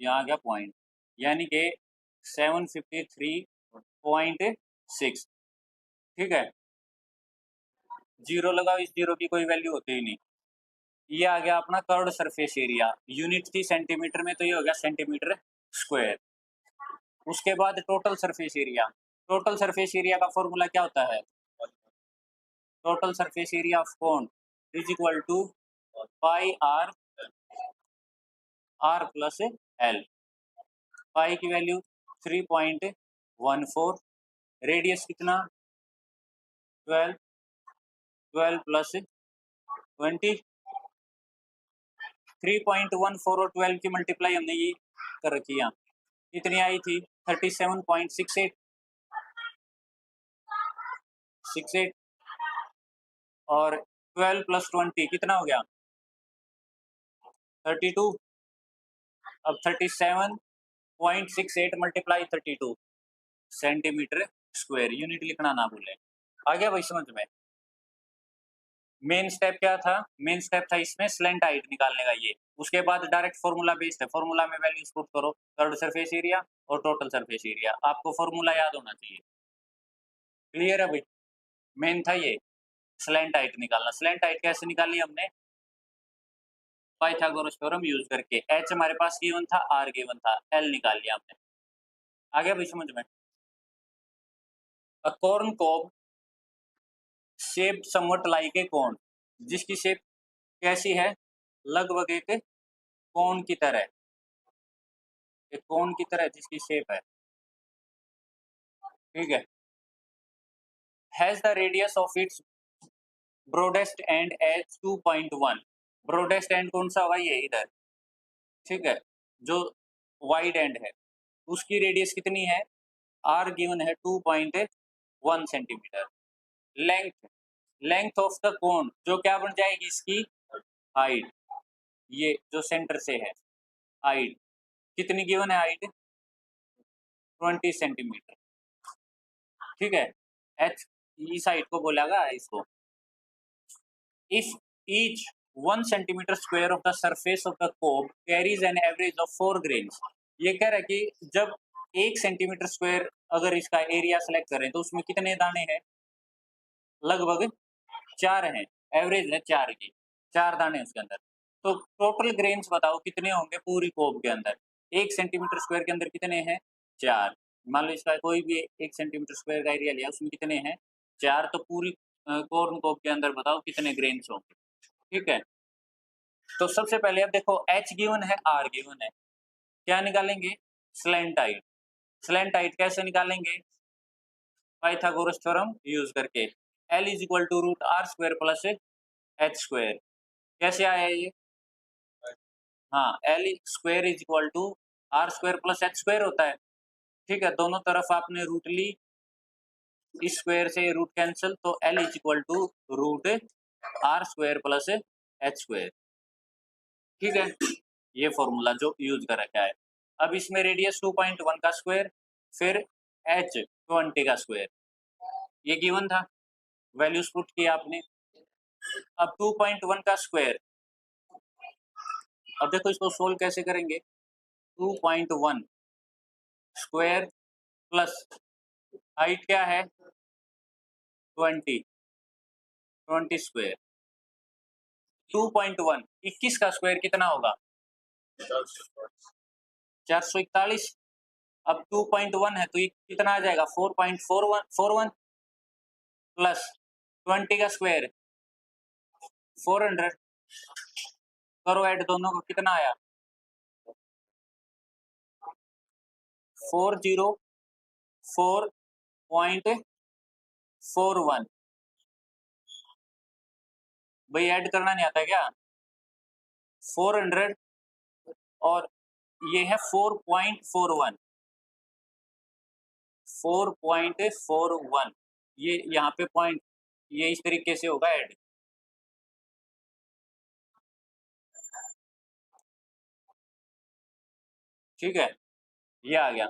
यहाँ आ गया पॉइंट, यानी कि 753.6। ठीक है, जीरो लगाओ, इस जीरो की कोई वैल्यू होती ही नहीं। ये आ गया अपना कर्व्ड सरफेस एरिया। यूनिट थी सेंटीमीटर में, तो ये हो गया सेंटीमीटर स्क्वायर। उसके बाद total surface area. Total surface area का फॉर्मूला क्या होता है? Total surface area of cone is equal to pi R, R plus L. Pi की वैल्यू 3.14, रेडियस कितना? 12, 12 प्लस 20, 3.14 और 12 की मल्टीप्लाई हमने ये कर रखी है। कितनी आई थी? 37.68, 68, और 12 प्लस 20 कितना हो गया? 32। अब 37.68 मल्टीप्लाई 32 सेंटीमीटर स्क्वायर। यूनिट लिखना ना भूलें। आ गया भाई समझ में? मेन स्टेप क्या था? मेन स्टेप था इसमें स्लैंट हाइट निकालने का ये। उसके बाद डायरेक्ट फॉर्मूला बेस्ड है, फॉर्मूला में वैल्यूज पुट करो, कर्व्ड सरफेस एरिया और टोटल सरफेस एरिया। आपको फॉर्मूला याद होना चाहिए। क्लियर है भाई? मेन था ये स्लैंट हाइट निकालना। स्लैंट हाइट कैसे निकाली हमने? पाइथागोरस थ्योरम यूज करके। एच हमारे पास गिवन था, आर गिवन था, एल निकाल लिया हमने। आ गया भाई समझ में? A corn cob shaped somewhat like a cone, जिसकी शेप कैसी है? लगभग एक कोन की तरह, एक कोन की तरह जिसकी शेप है। ठीक है, has the radius of its broadest end as 2.1। Broadest end कौन सा हुआ? ये इधर। ठीक है, जो वाइड एंड है उसकी रेडियस कितनी है? आर गिवन है 2.1 centimetre. Length, length of the cone जो क्या बन जाएगी? इसकी हाइट, ये जो सेंटर से है हाइट कितनी गिवन है? Height 20 centimetre. ठीक है, एच इस हाइट को बोलेगा इसको। If each 1 centimetre square of the surface of the cob carries an average of 4 grains. ये कह रहा है कि जब 1 सेंटीमीटर स्क्वायर अगर इसका एरिया सेलेक्ट करें तो उसमें कितने दाने हैं? लगभग 4 हैं। एवरेज है 4 की, 4 दाने उसके अंदर। तो टोटल ग्रेन्स बताओ कितने होंगे पूरी कोब के अंदर? 1 सेंटीमीटर स्क्वायर के अंदर कितने हैं? 4। मान लो इसका कोई भी 1 सेंटीमीटर स्क्वायर का एरिया लिया, उसमें कितने हैं? 4। तो पूरी कॉर्न कोब के अंदर बताओ कितने ग्रेन्स होंगे? ठीक है, तो सबसे पहले अब देखो एच गिवन है, आर गिवन है, क्या निकालेंगे? Slant height. स्लैंट हाइट कैसे निकालेंगे? पाइथागोरस थ्योरम यूज करके। L is equal to root R square plus H square. कैसे आया ये? हाँ, L square is equal to R square plus H square होता है। ठीक है, दोनों तरफ आपने रूट ली, इस स्क्वायर से रूट कैंसिल, तो L is equal to root R square plus H square. ठीक है, ये फॉर्मूला जो यूज कर रखा है। अब इसमें रेडियस 2.1 का स्क्वायर, फिर h 20 का स्क्वायर, ये गिवन था, वैल्यूज पुट किया आपने। अब 2.1 का स्क्वायर, अब देखो इसको सोल्व कैसे करेंगे। 2.1 स्क्वायर प्लस हाइट क्या है 20, 20 स्क्वायर, 2.1 21 का स्क्वायर कितना होगा 441। अब 2.1 है तो ये कितना आ जाएगा 4.41 प्लस 20 का स्क्वायर 400, करो ऐड दोनों को, कितना आया 404.41। भाई ऐड करना नहीं आता क्या, 400 और ये है 4.41, 4.41, ये यहाँ पे पॉइंट, ये इस तरीके से होगा ऐड। ठीक है, ये आ गया।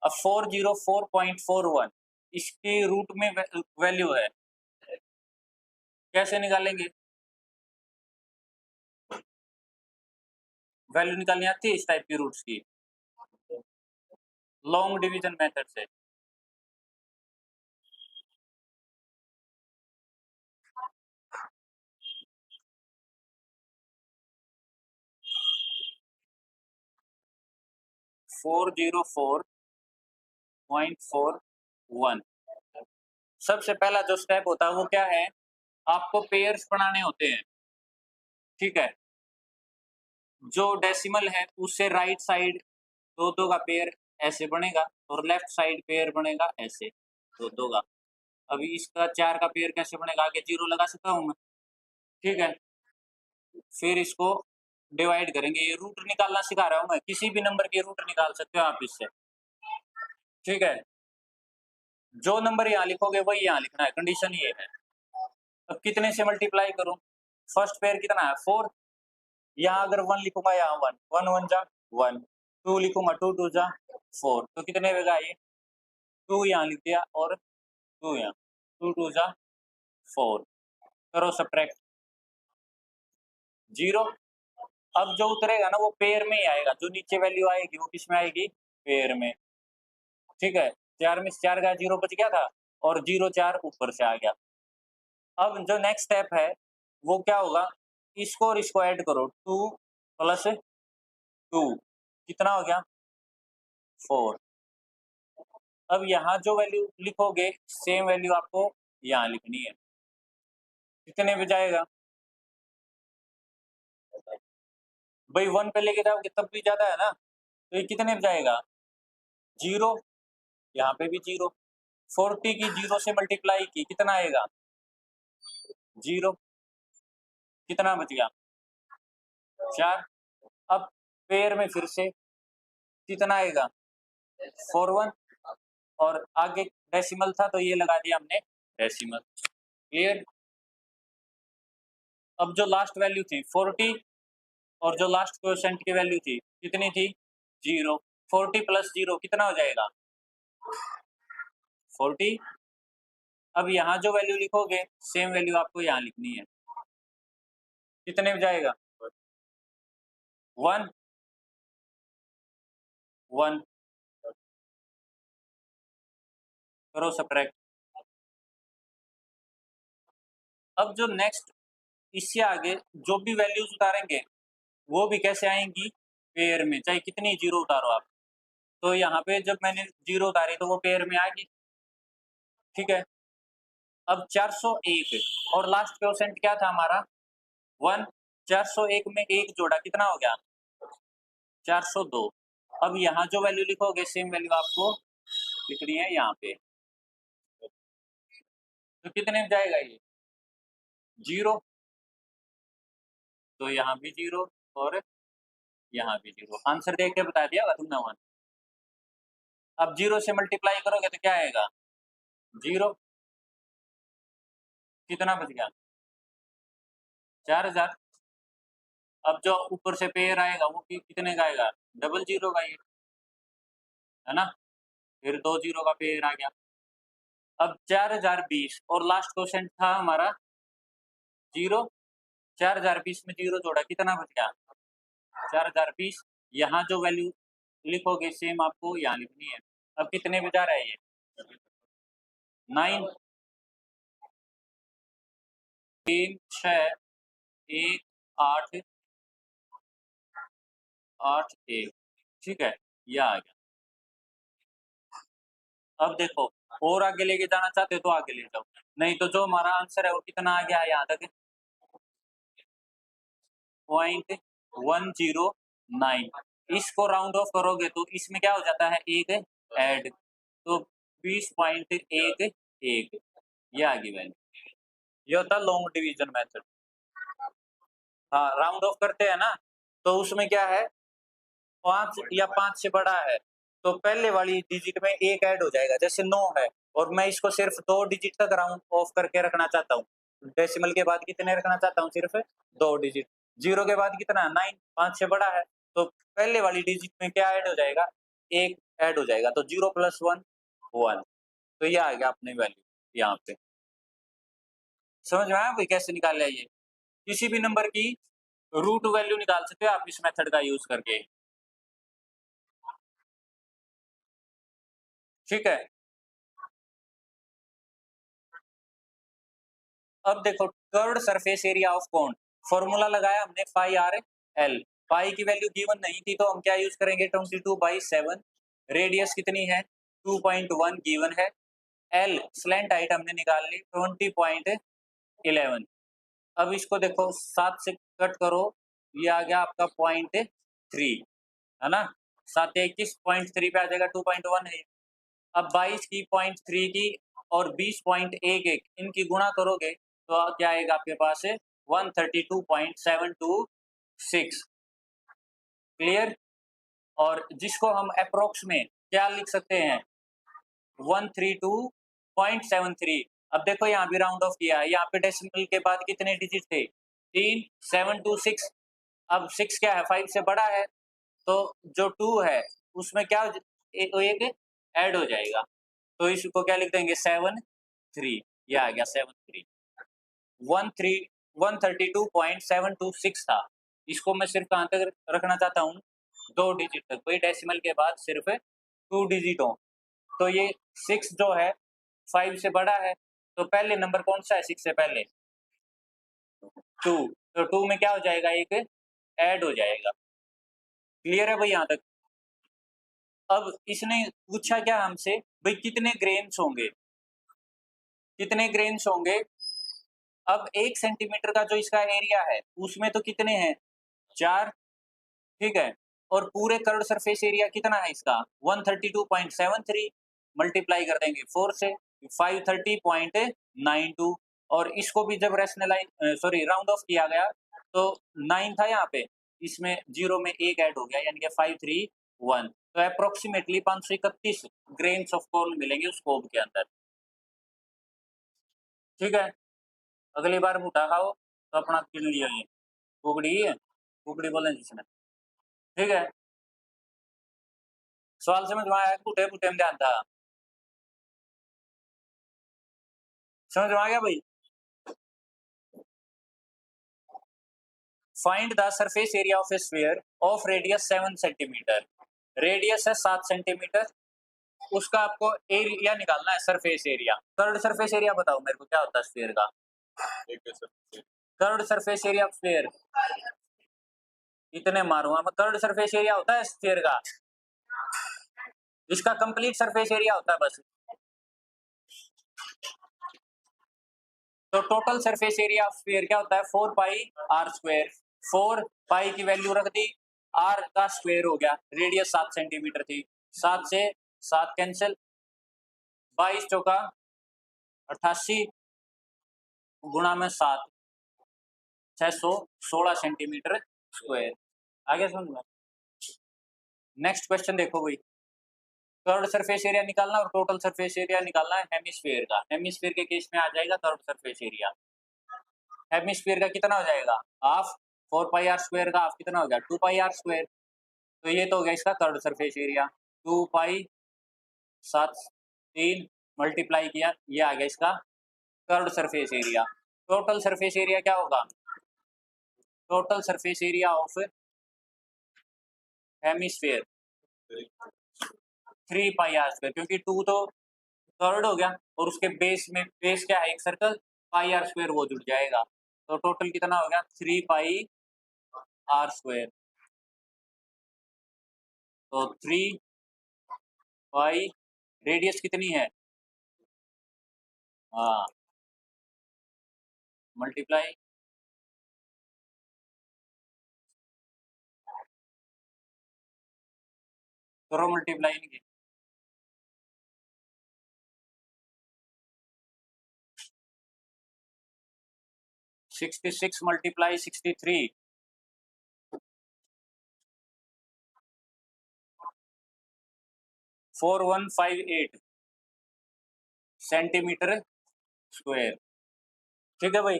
अब 404.41 इसकी रूट में वैल्यू है, कैसे निकालेंगे, वैल्यू निकालनी आती है इस टाइप की रूट्स की, लॉन्ग डिवीजन मेथड से। फोर 404.41 सबसे पहला जो स्टेप होता है वो क्या है, आपको पेयर्स बनाने होते हैं। ठीक है, जो डेसिमल है उससे राइट साइड दो दो का पेयर ऐसे बनेगा और लेफ्ट साइड पेयर बनेगा ऐसे दो दो का। अभी इसका 4 का पेयर कैसे बनेगा, आगे 0 लगा सकता हूँ मैं। ठीक है, फिर इसको डिवाइड करेंगे, ये रूट निकालना सिखा रहा हूँ मैं, किसी भी नंबर की रूट निकाल सकते हो आप इससे। ठीक है, जो नंबर यहाँ लिखोगे वही यहाँ लिखना है, कंडीशन ये है। अब कितने से मल्टीप्लाई करूं, फर्स्ट पेयर कितना है 4, यहाँ अगर 1 लिखूंगा यहाँ 1 1 1 जा 1, 2 लिखूंगा 2 2 जा 4, तो कितने होगा ये 2 यहाँ लिख दिया और 2 यहाँ, 2 2 जा 4, करो सब्ट्रैक्ट 0। अब जो उतरेगा ना वो पेयर में ही आएगा, जो नीचे वैल्यू आएगी वो किस में आएगी पेयर में। ठीक है, 4 में से 4 गया 0 बच गया था और 0 4 ऊपर से आ गया। अब जो नेक्स्ट स्टेप है वो क्या होगा, इसको और इसको ऐड करो, 2 प्लस 2 कितना हो गया 4। अब यहाँ जो वैल्यू लिखोगे सेम वैल्यू आपको यहाँ लिखनी है, कितने में जाएगा भाई 1 पे लेके जाओगे तब भी ज्यादा है ना, तो ये कितने में जाएगा 0, यहाँ पे भी 0, 40 की 0 से मल्टीप्लाई की कितना आएगा 0, कितना बच गया 4। अब पेयर में फिर से कितना आएगा 41 और आगे डेसिमल था तो ये लगा दिया हमने डेसिमल, क्लियर। अब जो लास्ट वैल्यू थी 40 और जो लास्ट क्वोशेंट की वैल्यू थी कितनी थी 0, 40 प्लस 0 कितना हो जाएगा 40। अब यहाँ जो वैल्यू लिखोगे सेम वैल्यू आपको यहाँ लिखनी है, कितने में जाएगा 1 1, करो सब्ट्रैक्ट। अब जो नेक्स्ट इससे आगे जो भी वैल्यूज उतारेंगे वो भी कैसे आएंगी पेयर में, चाहे कितनी 0 उतारो आप। तो यहाँ पे जब मैंने 0 उतारी तो वो पेयर में आ गई। ठीक है, अब 401 और लास्ट क्वोशेंट क्या था हमारा 1, 401 में एक जोड़ा कितना हो गया 402। अब यहाँ जो वैल्यू लिखोगे सेम वैल्यू आपको लिखनी है यहाँ पे, तो कितने में जाएगा ये 0, तो यहाँ भी 0 और यहाँ भी 0, आंसर देख के बता दिया तुमने 1। अब 0 से मल्टीप्लाई करोगे तो क्या आएगा 0, कितना बच गया? 4000। अब जो ऊपर से पेयर आएगा वो कितने का आएगा? डबल जीरो का, ये है ना, फिर 2 जीरो का पेयर आ गया। अब 4020 और लास्ट क्वेश्चन था हमारा जीरो। 4020 में जीरो जोड़ा, कितना बच गया? 4020। यहाँ जो वैल्यू लिखोगे सेम आपको यहाँ लिखनी है। अब कितने बजा रहा है ये? 9, 3, 6, 1, 8, 8, 1। ठीक है, यह आ गया। अब देखो, और आगे लेके जाना चाहते हो तो आगे ले जाओ, नहीं तो जो हमारा आंसर है वो कितना आ गया यहाँ तक? 0.109। इसको राउंड ऑफ करोगे तो इसमें क्या हो जाता है? एक ऐड, तो 20.11। ये आ गई वैल्यू। ये होता है लॉन्ग डिवीजन मेथड। हाँ, राउंड ऑफ करते हैं ना, तो उसमें क्या है, 5 या 5 से बड़ा है तो पहले वाली डिजिट में एक ऐड हो जाएगा। जैसे 9 है और मैं इसको सिर्फ 2 डिजिट तक राउंड ऑफ करके रखना चाहता हूँ, डेसिमल के बाद कितने रखना चाहता हूँ? सिर्फ 2 डिजिट। जीरो के बाद कितना? 9, 5 से बड़ा है तो पहले वाली डिजिट में क्या ऐड हो जाएगा? एक ऐड हो जाएगा, तो 0 + 1 1। तो ये आ गया अपनी वैल्यू यहाँ पे। समझ में आया भाई कैसे निकाल लिया? ये किसी भी नंबर की रूट वैल्यू निकाल सकते हो आप इस मेथड का यूज करके। ठीक है, अब देखो, curved surface area of cone, formula लगाया हमने पाई आर एल। पाई की वैल्यू गिवन नहीं थी तो हम क्या यूज करेंगे? 22/7। रेडियस कितनी है? 2.1 गिवन है। एल स्लैंट हाइट हमने निकाल ली 20.11। अब इसको देखो 7 से कट करो, ये आ गया आपका 0.3, है ना। 7 या 21.3 पे आ जाएगा, 2.1 है। अब 22 की 0.3 की और 20.11 इनकी गुणा करोगे तो क्या आएगा आपके पास? 132.726। क्लियर? और जिसको हम अप्रोक्स में क्या लिख सकते हैं? 132.73। अब देखो यहाँ भी राउंड ऑफ किया है, यहाँ पे डेसिमल के बाद कितने डिजिट थे? 3, 726। अब 6 क्या है? 5 से बड़ा है तो जो 2 है उसमें क्या एक ऐड हो जाएगा, तो इसको क्या लिख देंगे? 7 3। ये आ गया 7 3। 132.726 था। इसको मैं सिर्फ कहाँ तक रखना चाहता हूँ? 2 डिजिट तक, कोई डेसिमल के बाद सिर्फ 2 डिजिट हो। तो ये 6 जो है 5 से बड़ा है तो पहले नंबर कौन सा है 6 से पहले? 2। तो 2 में क्या हो जाएगा? एक ऐड हो जाएगा। क्लियर है भाई यहाँ तक? अब इसने पूछा क्या हमसे, भाई कितने ग्रेन्स होंगे? कितने ग्रेन्स होंगे? अब 1 सेंटीमीटर का जो इसका एरिया है उसमें तो कितने हैं? 4। ठीक है, और पूरे कर्व्ड सरफेस एरिया कितना है इसका? 132.73। मल्टीप्लाई कर देंगे 4 से, 530.92। और इसको भी जब रैशनलाइज सॉरी राउंड ऑफ किया गया तो 9 था यहाँ पे, इसमें जीरो में एक ऐड हो गया यानी कि 531। तो अप्रोक्सीमेटली 531 ग्रेन्स ऑफ कॉर्न मिलेंगे उस कोब के अंदर। ठीक है, अगली बार भुट्टा खाओ तो अपना गिन लियो ये कुकड़ी है, कुकड़ी बोले जिसमें। ठीक है, सवाल समझ में आया? भुट्टे भुट्टे में ध्यान था? समझ में आ गया भाई? Find the surface area of A sphere of radius 7 centimetre. Radius है 7 सेंटीमीटर, उसका आपको एरिया निकालना है, surface area. Curved surface area बताओ मेरे को क्या होता है स्फीयर का? Curved surface area of sphere इतने मारूंगा मैं। कर्व्ड सरफेस एरिया होता है स्फीयर का, इसका कंप्लीट सरफेस एरिया होता है बस। तो total surface area of sphere क्या होता है? 4πr²। 4 पाई की वैल्यू रख दी, आर का स्क्वायर हो गया, रेडियस 7 सेंटीमीटर थी, 7 से 7 कैंसिल, 22 चौका 88 गुणा में 7, 616 सेंटीमीटर स्क्वायर। आगे समझ में? नेक्स्ट क्वेश्चन देखो भाई, कर्व्ड सरफेस एरिया निकालना और टोटल सरफेस एरिया निकालना है हेमिस्फीयर का। हेमिस्फीयर के केस में आ जाएगा कर्व्ड सरफेस एरिया। हेमिस्फीयर का कितना हो जाएगा, हाफ। 4πr² का हाफ कितना हो गया, 2πr²। तो ये तो हो गया इसका कर्व्ड सरफेस एरिया। 2π 7 3 मल्टीप्लाई किया, ये आ गया इसका curved surface area. Total surface area क्या होगा, total surface area of hemisphere 3πr², क्योंकि 2 तो कर्व्ड हो गया और उसके बेस में, बेस क्या है, एक सर्कल, πr², वो जुड़ जाएगा। तो टोटल कितना हो गया, 3πr²। तो 3π, रेडियस कितनी है, हाँ, मल्टीप्लाई करो, मल्टीप्लाई नहीं, 66 मल्टीप्लाई 63, 4158 सेंटीमीटर स्क्वायर। ठीक है भाई,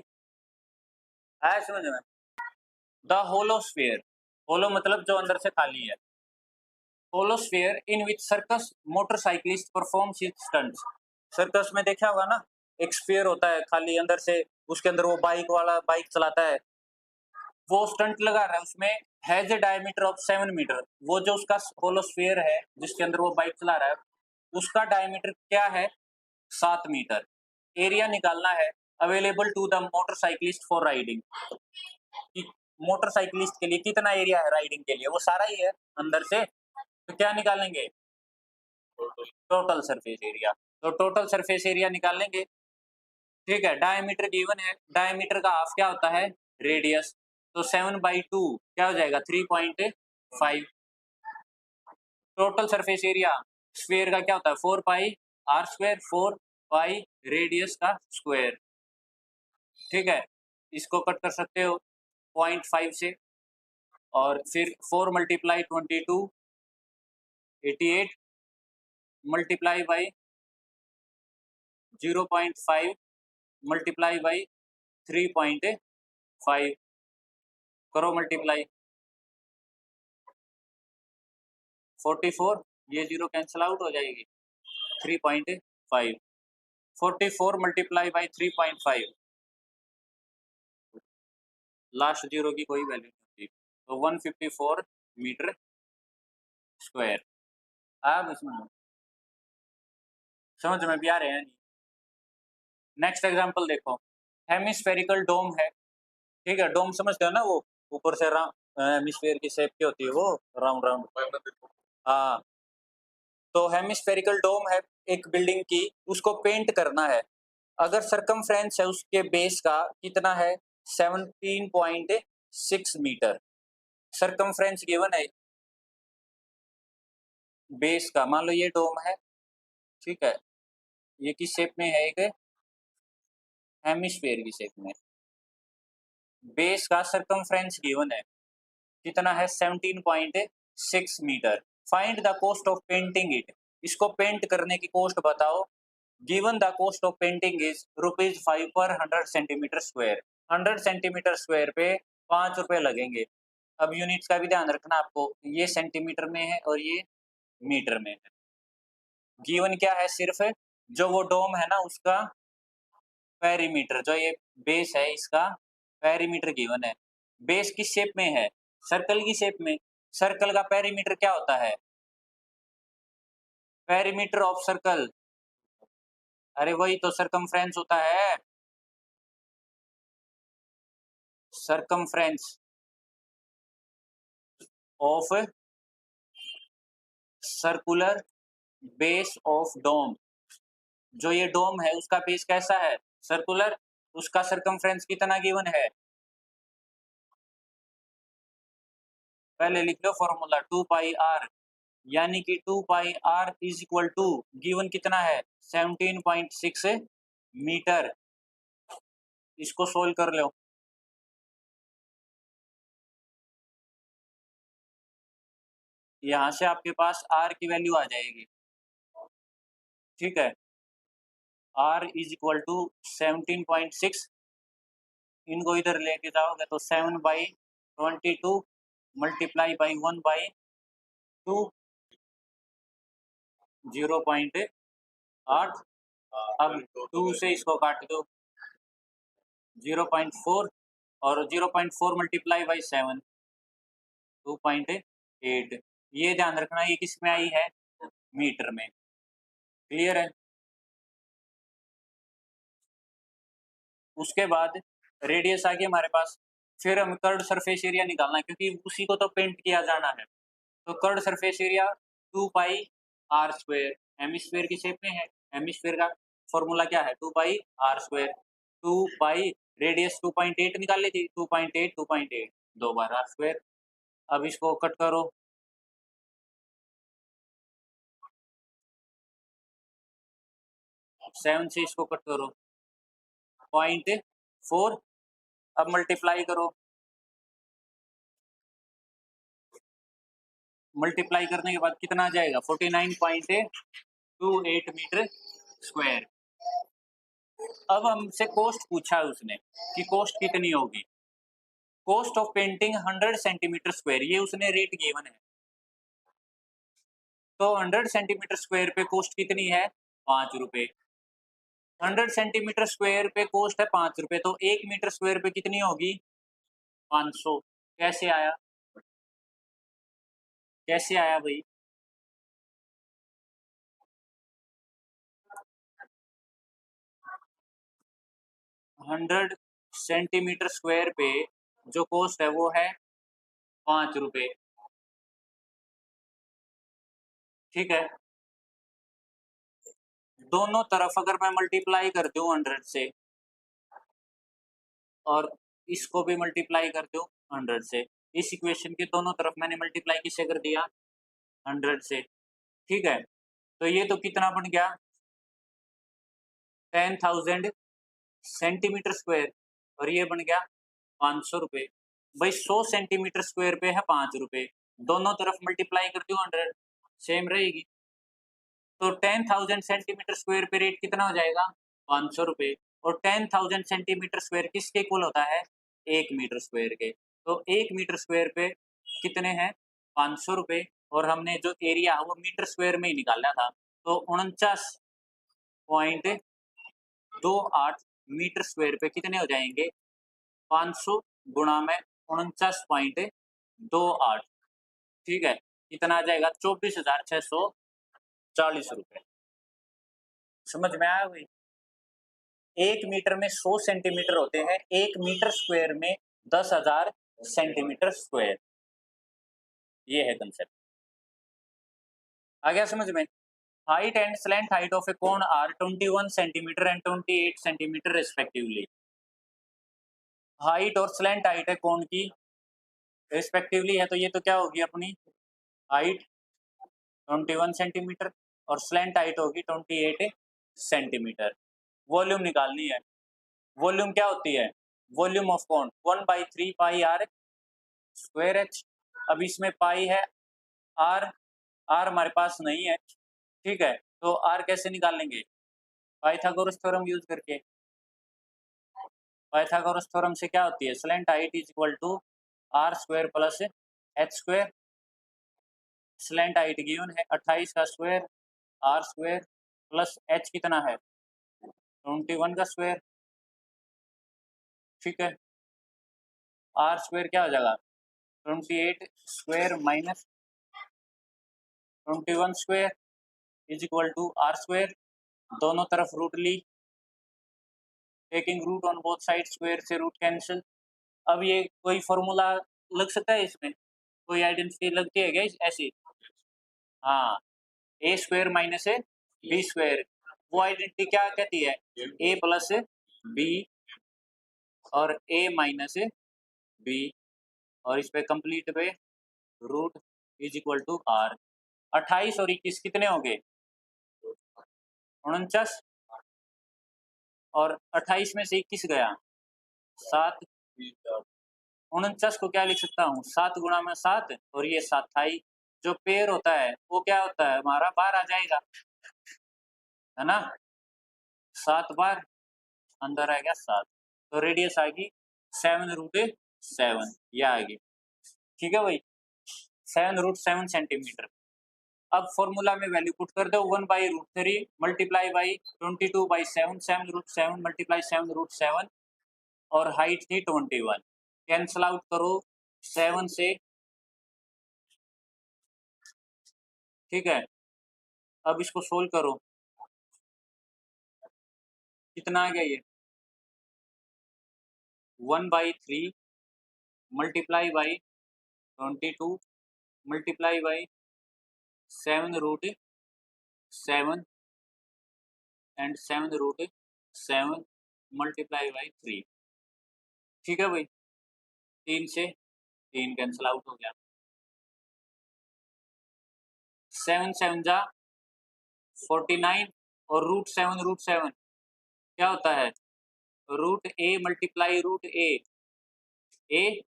आया समझ में। द होलोस्फीयर, होलो मतलब जो अंदर से खाली है, hollow sphere in which circus motorcyclist performs his stunts. Circus में देखा होगा ना, एक स्फीयर होता है खाली अंदर से, उसके अंदर वो बाइक वाला बाइक चलाता है, वो स्टंट लगा रहा है, उसमें has a diameter of 7 metre. वो जो उसका होलोस्फीयर है जिसके अंदर वो बाइक चला रहा है, उसका डायमीटर क्या है, 7 मीटर। एरिया निकालना है available to the motorcyclist for riding. Motorcyclist के लिए कितना एरिया है राइडिंग के लिए, वो सारा ही है अंदर से। तो क्या निकालेंगे, टोटल सरफेस एरिया। तो टोटल सरफेस एरिया निकालेंगे, ठीक है। डायमीटर गिवन है, डायमीटर का हाफ क्या होता है, रेडियस। तो 7/2 क्या हो जाएगा, 3.5। टोटल सरफेस एरिया स्फीयर का क्या होता है, 4πr², 4π रेडियस का स्क्वायर। ठीक है, इसको कट कर सकते हो 0.5 से, और फिर 4 multiply 22 88 multiply by 0.5 multiply by 3.5, करो मल्टीप्लाई। 44, ये जीरो कैंसिल आउट हो जाएगी, 3.5, 44 मल्टीप्लाई बाई 3.5, लास्ट जीरो की कोई वैल्यू नहीं होती, तो 154 मीटर स्क्वायर। अब इसमें समझ में भी आ रहे हैं नहीं। नेक्स्ट एग्जांपल देखो, हेमिस्फेरिकल डोम है, ठीक है, डोम समझते हो ना, वो ऊपर से हेमिस्फेयर की शेप की होती है, वो राउंड राउंड, हाँ। तो हेमिस्फेरिकल डोम है एक बिल्डिंग की, उसको पेंट करना है। अगर सरकमफ्रेंस है उसके बेस का कितना है, 17.6 मीटर। सरकमफ्रेंस गिवन है बेस का, मान लो ये डोम है, ठीक है, ये किस शेप में है, एक हेमिस्फीयर की शेप में। बेस का सरकमफ्रेंस गिवन है कितना है, 17.6 metre. Find the cost of painting it, इसको पेंट करने की कॉस्ट बताओ। Given the cost of painting is ₹5 per 100 centimetre square. 100 centimetre square पे 5 रुपए लगेंगे। अब यूनिट्स का भी ध्यान रखना आपको, ये सेंटीमीटर में है और ये मीटर में है। गिवन क्या है, सिर्फ जो वो डोम है ना उसका पेरीमीटर, जो ये बेस है इसका पेरीमीटर गिवन है। बेस किस शेप में है, सर्कल की शेप में। सर्कल का पेरीमीटर क्या होता है, पेरीमीटर ऑफ सर्कल, अरे वही तो सरकमफ्रेंस होता है, circumference of circular base of dome. जो ये डोम है उसका बेस कैसा है, सर्कुलर, उसका सरकमफ्रेंस कितना गिवन है, पहले लिख लो फॉर्मूला, 2πr, यानी कि 2πr is equal to, given कितना है, 17.6 मीटर। इसको सोल्व कर लो, यहाँ से आपके पास r की वैल्यू आ जाएगी ठीक है। r इज इक्वल टू 17.6, इनको इधर लेके जाओगे तो 7/22 मल्टीप्लाई बाई 1/2, 0.8। अब 2 से इसको काट दो, 0.4, और 0.4 मल्टीप्लाई बाई 7, 2.8। ये ध्यान रखना, ये किस में आई है? मीटर में। क्लियर है? उसके बाद रेडियस आ गई हमारे पास। फिर हम कर्ड सरफेस एरिया निकालना है, क्योंकि उसी को तो पेंट किया जाना है। तो curd surface area 2πr², hemisphere की शेप में है। हेमिस्फीयर का फॉर्मूला क्या है? 2πr²। 2π रेडियस 2.8 निकाल ली थी, 2.8 2.8 दो बार r²। अब इसको कट करो, 7 से इसको कट करो, 0.4। अब मल्टीप्लाई करो, मल्टीप्लाई करने के बाद कितना आ जाएगा? 49.28 मीटर स्क्वायर। अब हमसे कॉस्ट पूछा है उसने कि कॉस्ट कितनी होगी। Cost of painting 100 centimetre square, ये उसने रेट गिवन है। तो 100 सेंटीमीटर स्क्वायर पे कॉस्ट कितनी है? 5 रुपए। 100 सेंटीमीटर स्क्वायर पे कॉस्ट है 5 रुपए, तो 1 मीटर स्क्वायर पे कितनी होगी? 500। कैसे आया? कैसे आया भाई? 100 सेंटीमीटर स्क्वायर पे जो कॉस्ट है वो है 5 रुपए। ठीक है। दोनों तरफ अगर मैं मल्टीप्लाई कर दूं 100 से, और इसको भी मल्टीप्लाई कर दूं 100 से, इस इक्वेशन के दोनों तरफ मैंने मल्टीप्लाई किससे कर दिया? 100 से। ठीक है। तो ये तो कितना बन गया? 10,000 सेंटीमीटर स्क्वायर, और ये बन गया 500 रुपए। भाई 100 सेंटीमीटर स्क्वायर पे है 5 रुपए, दोनों तरफ मल्टीप्लाई कर दो 100, सेम रहेगी। तो 10,000 सेंटीमीटर स्क्वायर पे रेट कितना हो जाएगा? 500 रुपए। और 10,000 सेंटीमीटर स्क्वायर किसके इक्वल होता है? 1 मीटर स्क्वायर के। तो 1 मीटर स्क्वायर पे कितने हैं? 500 रुपए। और हमने जो एरिया वो मीटर स्क्वायर में ही निकाला था, तो 49.28 मीटर स्क्वायर पे कितने हो जाएंगे? 500 गुणा में 49.28। ठीक है। कितना आ जाएगा? 24,640 रुपए। समझ में आया भाई? 1 मीटर में 100 सेंटीमीटर होते हैं, 1 मीटर स्क्वायर में 10,000 सेंटीमीटर स्क्वायर। ये है कंसेप्ट। आ गया समझ में? Height and slant height of a cone are 21 centimetre and 28 centimetre respectively. Height और स्लैंट हाइट है कोन की रेस्पेक्टिवली है, तो ये तो क्या होगी अपनी हाइट 21 सेंटीमीटर, और स्लैंट हाइट होगी 28 सेंटीमीटर। वॉल्यूम निकालनी है। वॉल्यूम क्या होती है? Volume of cone 1/3 πr square H. अब इसमें पाई है, आर आर हमारे पास नहीं है। ठीक है। तो आर कैसे निकालेंगे? पाइथागोरस थ्योरम यूज करके। पाइथागोरस थ्योरम से क्या होती है? Slant height is equal to R square plus H square. Slant height given है 28 का square, R square plus H कितना है? 21 का स्क्वायर। ठीक है। आर स्क्वायर क्या हो जाएगा? 28 square minus 21 square is equal to R square. दोनों तरफ रूट ली, taking root on both side, square से रूट कैंसिल। अब ये कोई फॉर्मूला लग सकता है इसमें? कोई आइडेंटिटी लगती है क्या ऐसी? हाँ, a square minus a b square. वो आइडेंटिटी क्या कहती है? ए प्लस बी और ए माइनस बी, और इस पे कंप्लीट पे root is equal to R. 28 और 21 कितने हो गए? 49। और 28 में से 21 गया 7। 49 को क्या लिख सकता हूँ? 7 गुणा में 7, और ये 7 जो पेयर होता है वो क्या होता है हमारा? 12 आ जाएगा। है ना, 7 बार अंदर आ गया 7, तो रेडियस आ गई 7√7, यह आ गई। ठीक है भाई, 7√7 सेंटीमीटर। अब फॉर्मूला में वैल्यू पुट कर दो, 1/√3 मल्टीप्लाई बाई 22/7, 7√7 मल्टीप्लाई 7√7, और हाइट थी 21। कैंसल आउट करो 7 से, ठीक है। अब इसको सोल्व करो, कितना आ गया ये, 1/3 multiply by 22 multiply by 7√7 and 7√7 multiply by 3। ठीक है भाई, 3 से 3 कैंसिल आउट हो गया, 7 7 जा 49, और √7 क्या होता है, √a multiply √a, a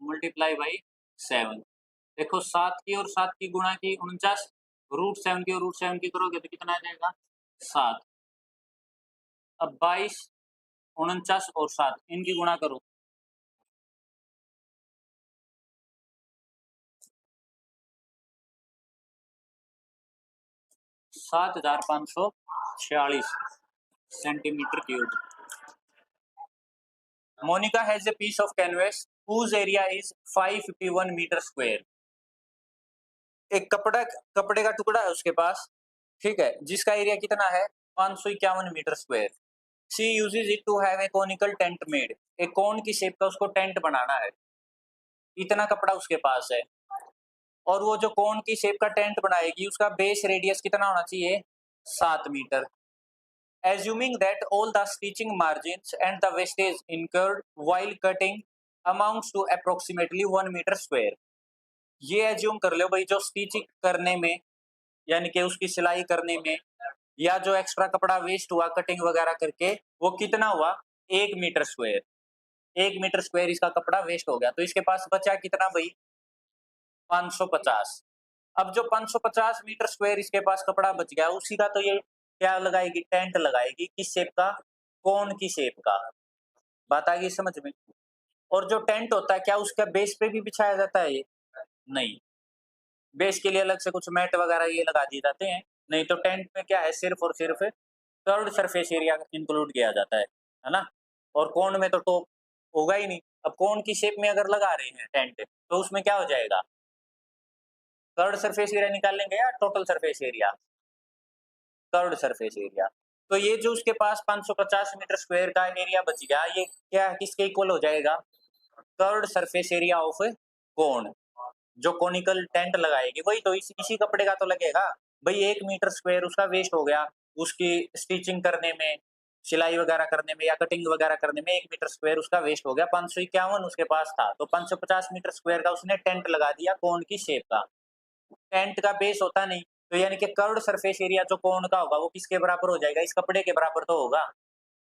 multiply by 7। देखो 7 की और 7 की गुणा की 49, √7 की और √7 की करोगे तो कितना आ जाएगा 7। अब 22, 49 और 7 इनकी गुणा करो, 7546 centimetre cube. Monica has a piece of canvas whose area is 551 metre square. एक कपड़े का टुकड़ा है उसके पास, ठीक है, जिसका एरिया कितना है 551 metre square. She uses it to have a conical tent made, एक कोन की शेप का उसको टेंट बनाना है। इतना कपड़ा उसके पास है, और वो जो कोन की शेप का टेंट बनाएगी उसका बेस रेडियस कितना होना चाहिए 7 metre. Assuming that all the stitching margins and the wastage incurred while cutting amounts to approximately 1 metre square. ये एज्यूम कर लो भाई, जो स्टिचिंग करने में यानी कि उसकी सिलाई करने में या जो एक्स्ट्रा कपड़ा वेस्ट हुआ कटिंग वगैरह करके, वो कितना हुआ 1 मीटर स्क्वायर। 1 मीटर स्क्वायर इसका कपड़ा वेस्ट हो गया, तो इसके पास बचा कितना भाई 550। अब जो 550 मीटर स्क्वायर इसके पास कपड़ा बच गया, उसी का तो ये क्या लगाएगी, टेंट लगाएगी। किस शेप का, कोन की शेप का। बात आ गई समझ में। और जो टेंट होता है क्या उसका बेस पे भी बिछाया जाता है ये, नहीं, बेस के लिए अलग से कुछ मैट वगैरह ये लगा दिए जाते हैं, नहीं। तो टेंट में क्या है, सिर्फ और सिर्फ कर्व्ड सरफेस एरिया इंक्लूड किया जाता है ना। और कोन में तो टॉप होगा ही नहीं। अब कोन की शेप में अगर लगा रहे हैं टेंट, तो उसमें क्या हो जाएगा, कर्व्ड सरफेस एरिया निकाल लेंगे या total surface area, curved surface area. तो ये जो उसके पास 550 मीटर स्क्वायर का एरिया बच गया, ये क्या किसके इक्वल हो जाएगा, कर्व्ड सरफेस एरिया ऑफ कोन। जो कोनिकल टेंट लगाएगी वही तो इसी कपड़े का तो लगेगा भाई। 1 मीटर स्क्वायर उसका वेस्ट हो गया, उसकी स्टिचिंग करने में, सिलाई वगैरह करने में या कटिंग वगैरह करने में 1 मीटर स्क्वायर उसका वेस्ट हो गया। 551 उसके पास था, तो 550 मीटर स्क्वायर का उसने टेंट लगा दिया कोन की शेप का। टेंट का बेस होता नहीं, तो यानी कि कर्व्ड सरफेस एरिया जो कोन का होगा वो किसके बराबर हो जाएगा, इस कपड़े के बराबर तो होगा।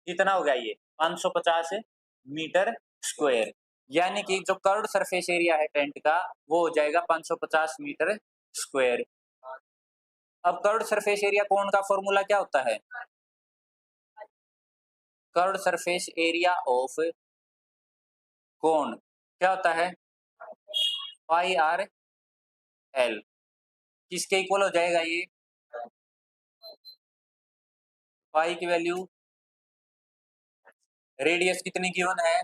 कितना हो गया ये 550 मीटर स्क्वायर। यानी कि जो कर्व्ड सरफेस एरिया है टेंट का वो हो जाएगा 550 मीटर स्क्वायर। अब कर्व्ड सरफेस एरिया कोन का फॉर्मूला क्या होता है, कर्व्ड सरफेस एरिया ऑफ कोन क्या होता है, पाई आर एल। किसके इक्वल हो जाएगा ये, पाई की वैल्यू, रेडियस कितनी गिवन है,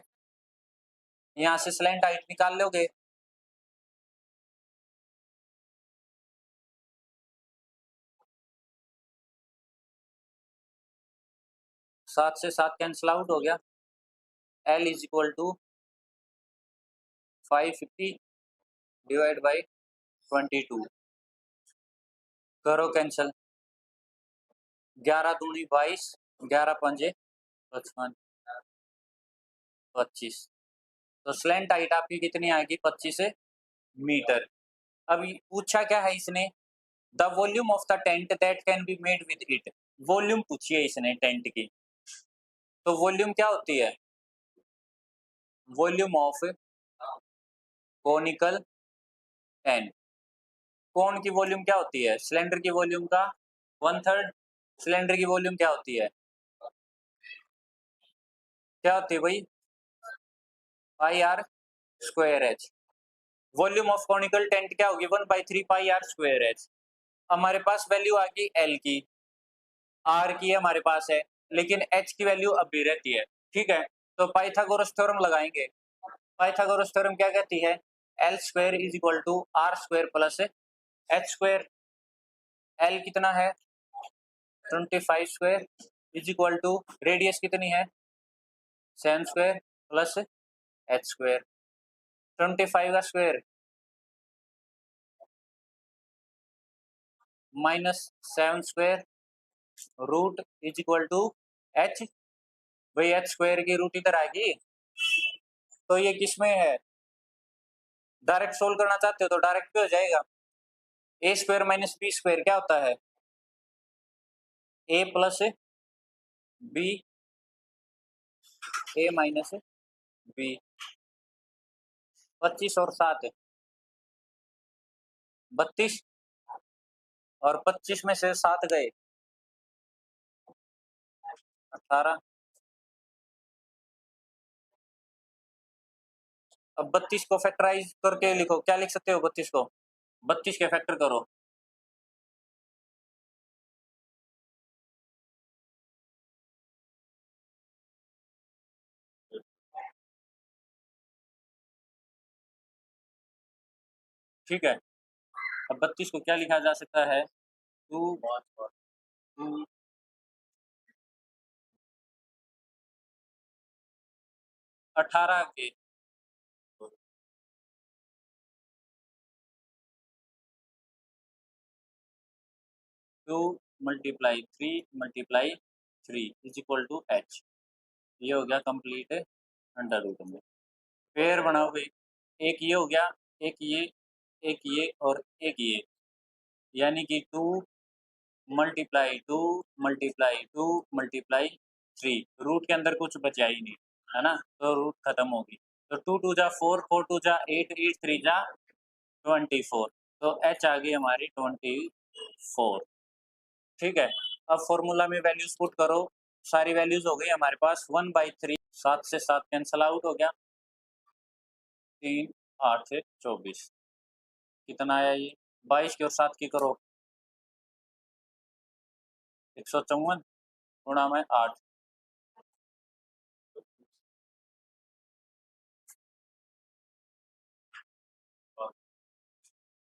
यहां से स्लैंट हाइट निकाल लोगे, सात से सात कैंसिल आउट हो गया, L is equal to 550 divide by 22। करो कैंसिल, 11 दूनी 22, 11 पंजे 55, 25। तो स्लैंट हाइट आपकी कितनी आएगी 25 मीटर। अभी पूछा क्या है इसने, the volume of the tent that can be made with it. Volume पूछी है इसने टेंट की, तो वॉल्यूम क्या होती है, वॉल्यूम ऑफ कोनिकल टेंट। कोन की वॉल्यूम क्या होती है, सिलेंडर की वॉल्यूम का 1/3, सिलेंडर की वॉल्यूम क्या होती है, क्या होती है भाई, pi R square H. Volume of conical tent क्या होगी, 1/3 पाई आर स्क्वायर एच। हमारे पास वैल्यू आ गई एल की, आर की हमारे पास है, लेकिन एच की वैल्यू अभी रहती है। ठीक है, तो पाइथागोरस थ्योरम लगाएंगे। पाइथागोरस थ्योरम क्या कहती है, L square is equal to R square plus H square. L कितना है 25 square is equal to radius कितनी है 7 स्क्वायर प्लस एच स्क्वायर। 25 का square minus 7 square root is equal to H. भाई एच स्क्वायर की रूट इधर आएगी, तो ये किस में है, डायरेक्ट सोल्व करना चाहते हो तो डायरेक्ट भी हो जाएगा। ए स्क्वायर माइनस बी स्क्वायर क्या होता है, ए प्लस बी, ए माइनस बी। 25 और 7 32, और 25 में से 7 गए 18। अब 32 को फैक्टराइज करके लिखो, क्या लिख सकते हो 32 को, 32 के फैक्टर करो। ठीक है, अब 32 को क्या लिखा जा सकता है, टू टू 18 के 2 multiply 3 multiply 3 is equal to H. ये हो गया कंप्लीट अंडर रूट में। पेयर बनाओ भाई, एक ये हो गया, एक ये, एक ये और एक ये, यानी कि 2 मल्टीप्लाई 2 मल्टीप्लाई 2 मल्टीप्लाई 3। रूट के अंदर कुछ बचा ही नहीं है ना, तो रूट खत्म होगी। तो 2 2 जा 4, 4 2 जा 8, 8 3 जा 24। तो एच आ गई हमारी 24। ठीक है, अब फॉर्मूला में वैल्यूज पुट करो, सारी वैल्यूज हो गई हमारे पास 1/3। 7 से 7 कैंसल आउट हो गया, 3 8 से 24 कितना आया ये, 22 की और 7 की करो 154 गुणा में 8,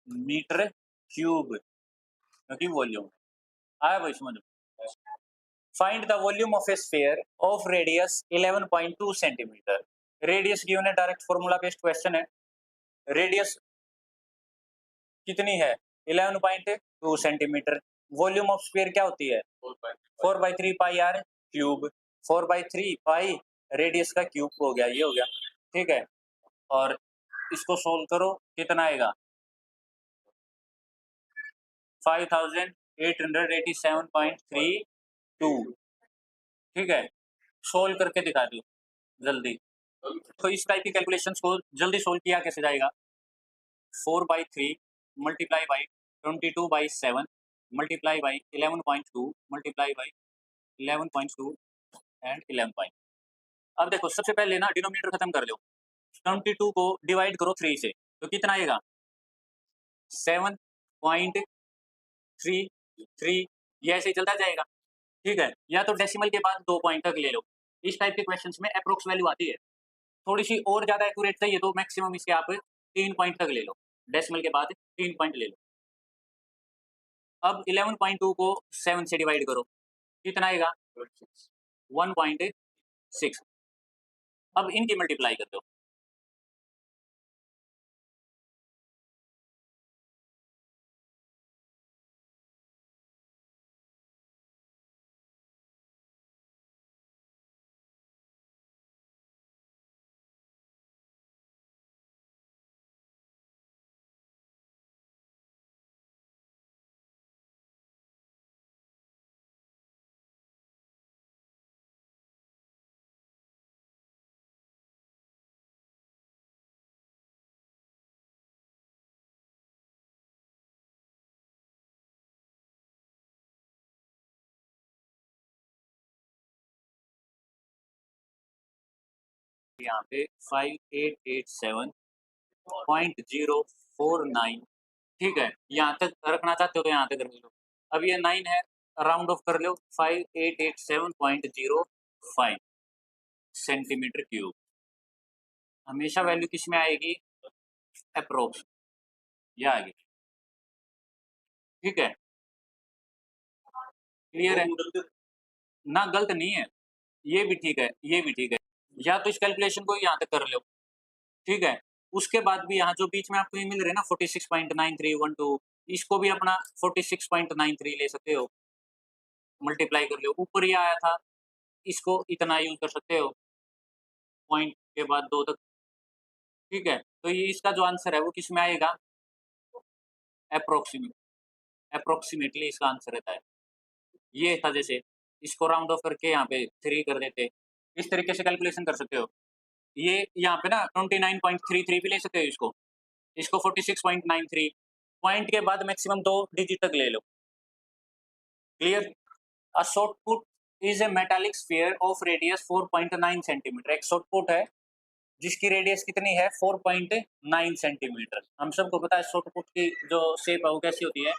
मीटर क्यूब, क्योंकि वॉल्यूम आया भाई समझ। Find the volume of A sphere of radius 11.2 centimetre. Radius given है, डायरेक्ट फॉर्मूला बेस्ड क्वेश्चन है। रेडियस कितनी है 11.2 सेंटीमीटर। वॉल्यूम ऑफ स्फीयर क्या होती है 4/3 पाई आर क्यूब। 4/3 पाई रेडियस का क्यूब हो गया, ये हो गया। ठीक है, और इसको सोल्व करो, कितना आएगा 5887.32। ठीक है, सोल्व करके दिखा दो जल्दी। तो इस टाइप की कैलकुलेशंस को जल्दी सोल्व किया कैसे जाएगा, 4/3 multiply by 22/7 multiply by 11.2 multiply by 11.2 and 11 अब देखो सबसे पहले ना डिनोमिनेटर खत्म कर लो, 22 को डिवाइड करो 3 से, तो कितना आएगा 7.33। ये ऐसे ही चलता जाएगा। ठीक है, या तो डेसिमल के बाद 2 पॉइंट तक ले लो। इस टाइप के क्वेश्चंस में अप्रोक्स वैल्यू आती है। थोड़ी सी और ज्यादा एक्यूरेट चाहिए तो मैक्सिमम इसके आप 3 पॉइंट तक ले लो, डेसिमल के बाद 3 पॉइंट ले लो। अब 11.2 को 7 से डिवाइड करो, कितना आएगा 1.6। अब इनकी मल्टीप्लाई कर दो, यहाँ पे 5887.049, ठीक है। यहाँ तक रखना चाहते हो तो यहाँ तक रख लो। अब ये 9 है, राउंड ऑफ कर लो 5887.05 सेंटीमीटर क्यूब। हमेशा वैल्यू किस में आएगी? अप्रोक्स, ये आएगी, ठीक है। क्लियर है ना? गलत नहीं है, ये भी ठीक है, ये भी ठीक है। या तो इस कैलकुलेशन को यहाँ तक कर लो, ठीक है। उसके बाद भी यहाँ जो बीच में आपको ये मिल रहे हैं ना 46.9312, इसको भी अपना 46.93 ले सकते हो, मल्टीप्लाई कर लो। ऊपर ही आया था, इसको इतना यूज कर सकते हो, पॉइंट के बाद 2 तक, ठीक है। तो ये इसका जो आंसर है वो किस में आएगा? अप्रोक्सीमेट, अप्रोक्सीमेटली इसका आंसर रहता है। ये था, जैसे इसको राउंड ऑफ करके यहाँ पे 3 कर देते, इस तरीके से कैलकुलेशन कर सकते हो। ये यहाँ पे ना 29.33 भी ले सकते हो इसको, इसको 46.93, पॉइंट के बाद मैक्सिमम 2 डिजिट तक ले लो। Clear? A shot put is a metallic sphere of radius 4.9 centimetre. एक शॉर्ट पुट है जिसकी रेडियस कितनी है? 4.9 सेंटीमीटर। हम सबको पता है शॉर्ट पुट की जो शेप है वो कैसी होती है?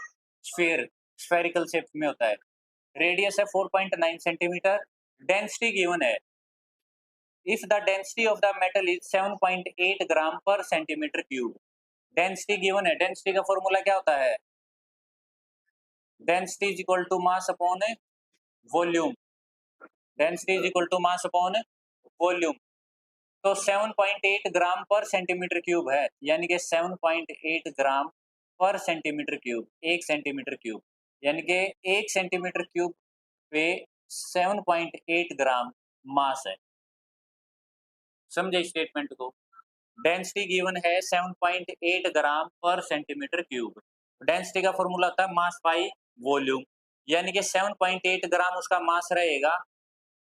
स्फीयर, स्फेरिकल शेप में होता है। रेडियस है 4.9 सेंटीमीटर, डेंसिटी गिवन है। If the density of the metal is 7.8 gram per centimetre cube, density given है। डेंसिटी का फॉर्मूला क्या होता है? Density is equal to mass upon volume, density is equal to mass upon volume. तो 7.8 gram per centimetre cube है, यानी कि 7.8 gram per centimetre cube, 1 centimetre cube, यानी कि 1 सेंटीमीटर क्यूब पे 7.8 ग्राम मास है। समझे स्टेटमेंट को? डेंसिटी गिवन है 7.8 gram per centimetre cube. Density का फॉर्मूला होता है मास बाई वॉल्यूम, यानी कि 7.8 ग्राम उसका मास रहेगा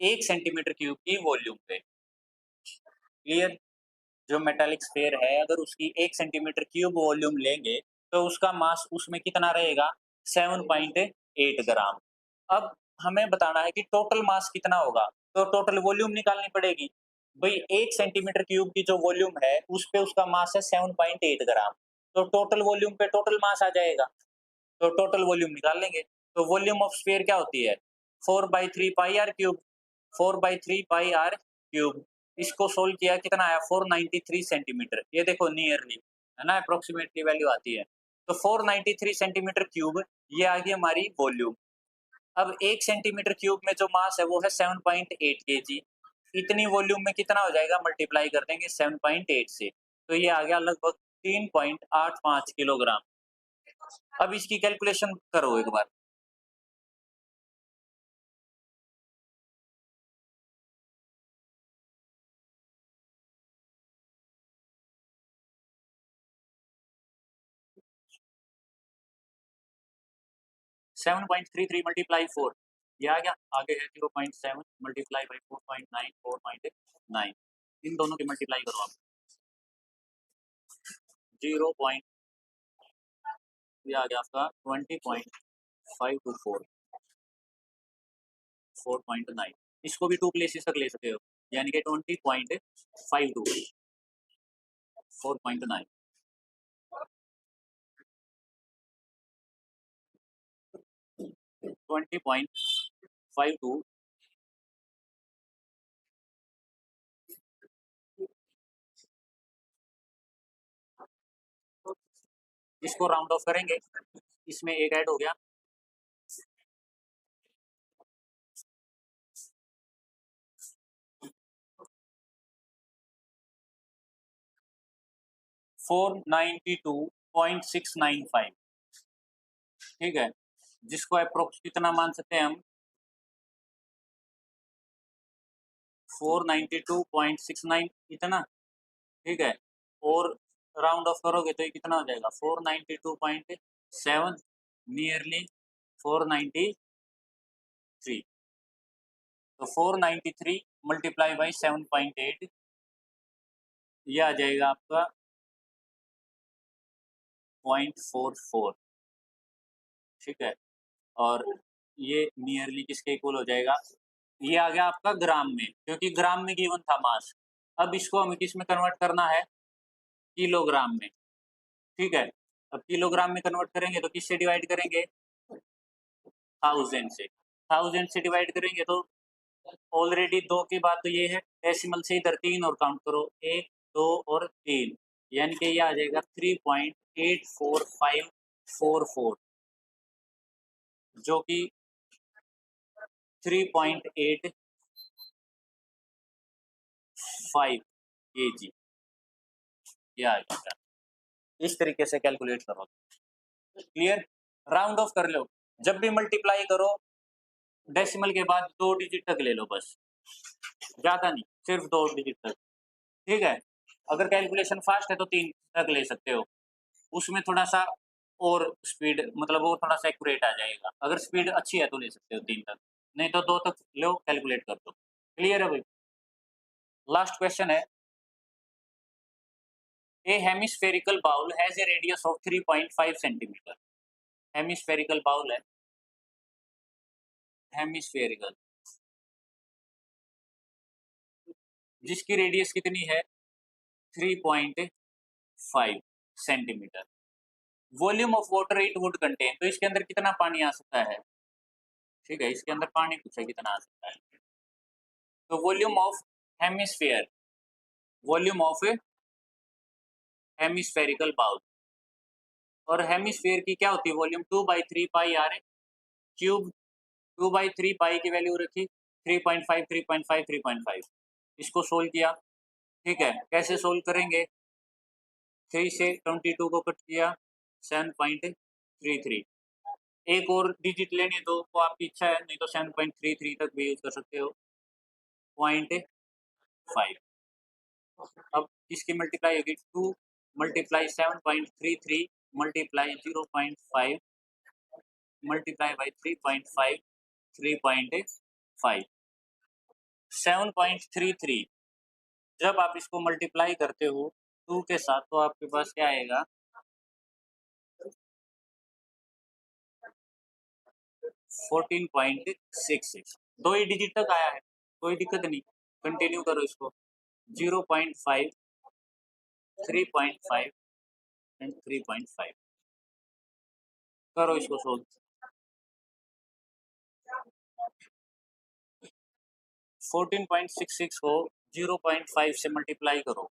1 सेंटीमीटर क्यूब की वॉल्यूम पे। क्लियर? जो मेटालिक स्फीयर है अगर उसकी 1 सेंटीमीटर क्यूब वॉल्यूम लेंगे तो उसका मास उसमें कितना रहेगा? 7.8 ग्राम। अब हमें बताना है कि टोटल मास कितना होगा, तो टोटल वॉल्यूम निकालनी पड़ेगी। भाई 1 सेंटीमीटर क्यूब की जो वॉल्यूम है उस पे उसका मास है 7.8 ग्राम, तो टोटल वॉल्यूम पे टोटल मास आ जाएगा, तो टोटल वॉल्यूम निकाल लेंगे। तो वॉल्यूम ऑफ स्फीयर क्या होती है? 4/3 pi R cube, 4/3 pi R cube. इसको सोल्व किया, कितना आया? 493 सेंटीमीटर। ये देखो नियरली है ना, अप्रोक्सीमेटली वैल्यू आती है। तो 493 सेंटीमीटर क्यूब, ये आ गई हमारी वॉल्यूम। अब 1 सेंटीमीटर क्यूब में जो मास है वो है 7.8 केजी। इतनी वॉल्यूम में कितना हो जाएगा? मल्टीप्लाई कर देंगे 7.8 से, तो ये आ गया लगभग 3.85 किलोग्राम। अब इसकी कैलकुलेशन करो एक बार। 7.33 मल्टीप्लाई 4, ये आ गया। आगे है 0.7 मल्टीप्लाई बाई 4.9, 4.9, इन दोनों की मल्टीप्लाई करो आप। 0 पॉइंट, ये आ गया आपका 20.524, 4.9। इसको भी 2 प्लेसेस तक ले सकते हो, यानी कि 20.52, 4.9, 20.52। इसको राउंड ऑफ करेंगे, इसमें एक ऐड हो गया, 492.695, ठीक है। जिसको अप्रोक्स कितना मान सकते हैं हम? 492.69 इतना, ठीक है। और राउंड ऑफ करोगे तो ये कितना हो जाएगा? 492.7, नियरली 493। तो 493 मल्टीप्लाई बाई 7.8, ये आ जाएगा आपका 0.44, ठीक है। और ये नियरली किसके इक्वल हो जाएगा? ये आ गया आपका ग्राम में, क्योंकि ग्राम में गिवन था मास, अब इसको हमें किस में कन्वर्ट करना है, किलोग्राम में। ठीक है, अब किलोग्राम में कन्वर्ट करेंगे तो किससे डिवाइड करेंगे, 1000 से। 1000 से डिवाइड करेंगे तो ऑलरेडी 2 की बात तो ये है, डेसिमल से इधर 3 और काउंट करो, 1 2 और 3, यानी कि ये आ जाएगा 3.84544, जो कि 3.85 kg ये आ जाएगा। इस तरीके से कैलकुलेट करो। क्लियर, राउंड ऑफ कर लो, जब भी मल्टीप्लाई करो डेसिमल के बाद 2 डिजिट तक ले लो, बस ज्यादा नहीं, सिर्फ 2 डिजिट तक। ठीक है, अगर कैलकुलेशन फास्ट है तो 3 तक ले सकते हो, उसमें थोड़ा सा और स्पीड, मतलब वो थोड़ा सा एक्यूरेट आ जाएगा। अगर स्पीड अच्छी है तो ले सकते हो 3 तक, नहीं तो 2 तक लो, कैलकुलेट कर दो। क्लियर है भाई। लास्ट क्वेश्चन है, a hemispherical bowl has a radius of 3.5 centimetre. Hemispherical bowl है, हेमिस्फेरिकल, जिसकी रेडियस कितनी है 3.5 centimetre. Volume of water it would contain, तो इसके अंदर कितना पानी आ सकता है। ठीक है, इसके अंदर पानी पूछा कितना आ सकता है। तो volume of hemisphere, volume of hemispherical bowl, और हेमिस्फेयर की क्या होती है volume, 2/3 pi R cube. 2/3 pi की वैल्यू रखी 3.5 3.5 3.5, इसको सोल्व किया। ठीक है, कैसे सोल्व करेंगे, 3 से 22 को कट किया 7.33, एक और डिजिट लेने दो तो आपकी इच्छा है, नहीं तो 7.33 तक भी यूज कर सकते हो, 0.5। अब इसकी मल्टीप्लाई होगी 2 मल्टीप्लाई 7.33 मल्टीप्लाई 0.5 मल्टीप्लाई बाई 3.5 3.5 7.33। जब आप इसको मल्टीप्लाई करते हो 2 के साथ तो आपके पास क्या आएगा, 14.66, 2 ही डिजिट तक आया है, कोई दिक्कत नहीं, कंटिन्यू करो इसको, 0.5 3.5 एंड 3.5 करो इसको सोल्व। 14.66 को 0.5 से मल्टीप्लाई करो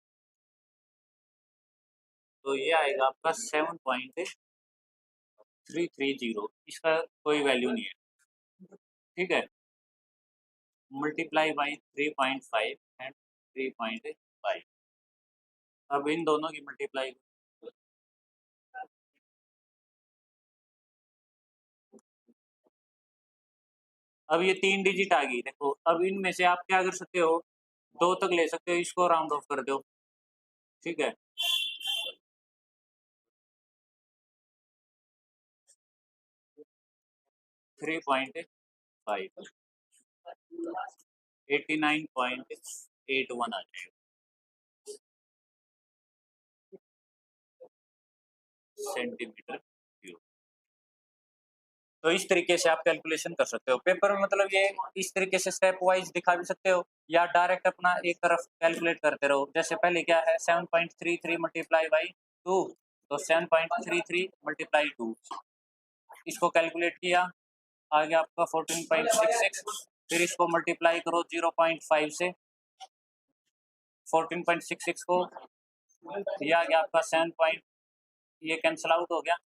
तो ये आएगा आपका 7.330, इसका कोई वैल्यू नहीं है। ठीक है, मल्टीप्लाई बाई 3.5 एंड 3.5, अब इन दोनों की मल्टीप्लाई, अब ये 3 डिजिट आ गई, देखो अब इनमें से आप क्या कर सकते हो, 2 तक ले सकते हो, इसको राउंड ऑफ कर दो। ठीक है, 3.5 89.81 आ जाएगा सेंटीमीटर क्यूब। तो इस तरीके से आप कैलकुलेशन कर सकते हो पेपर में, मतलब ये इस तरीके से स्टेप वाइज दिखा भी सकते हो, या डायरेक्ट अपना एक तरफ कैलकुलेट करते रहो। जैसे पहले क्या है 7.33 मल्टीप्लाई बाई 2, तो 7.33 मल्टीप्लाई 2, इसको कैलकुलेट किया, आ गया आपका 14.66, फिर इसको मल्टीप्लाई करो 0.5 से, 14.66 को ये आ गया आपका 7 पॉइंट, ये कैंसिल आउट हो गया।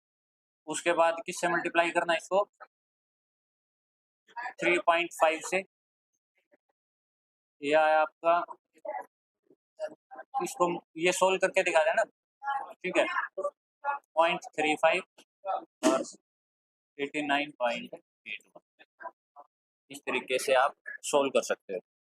उसके बाद किससे मल्टीप्लाई करना इसको, 3.5 से, यह आया आपका, इसको ये सोल्व करके दिखा देना। ठीक है, 0.35 और 89.81, इस तरीके से आप सोल्व कर सकते हो।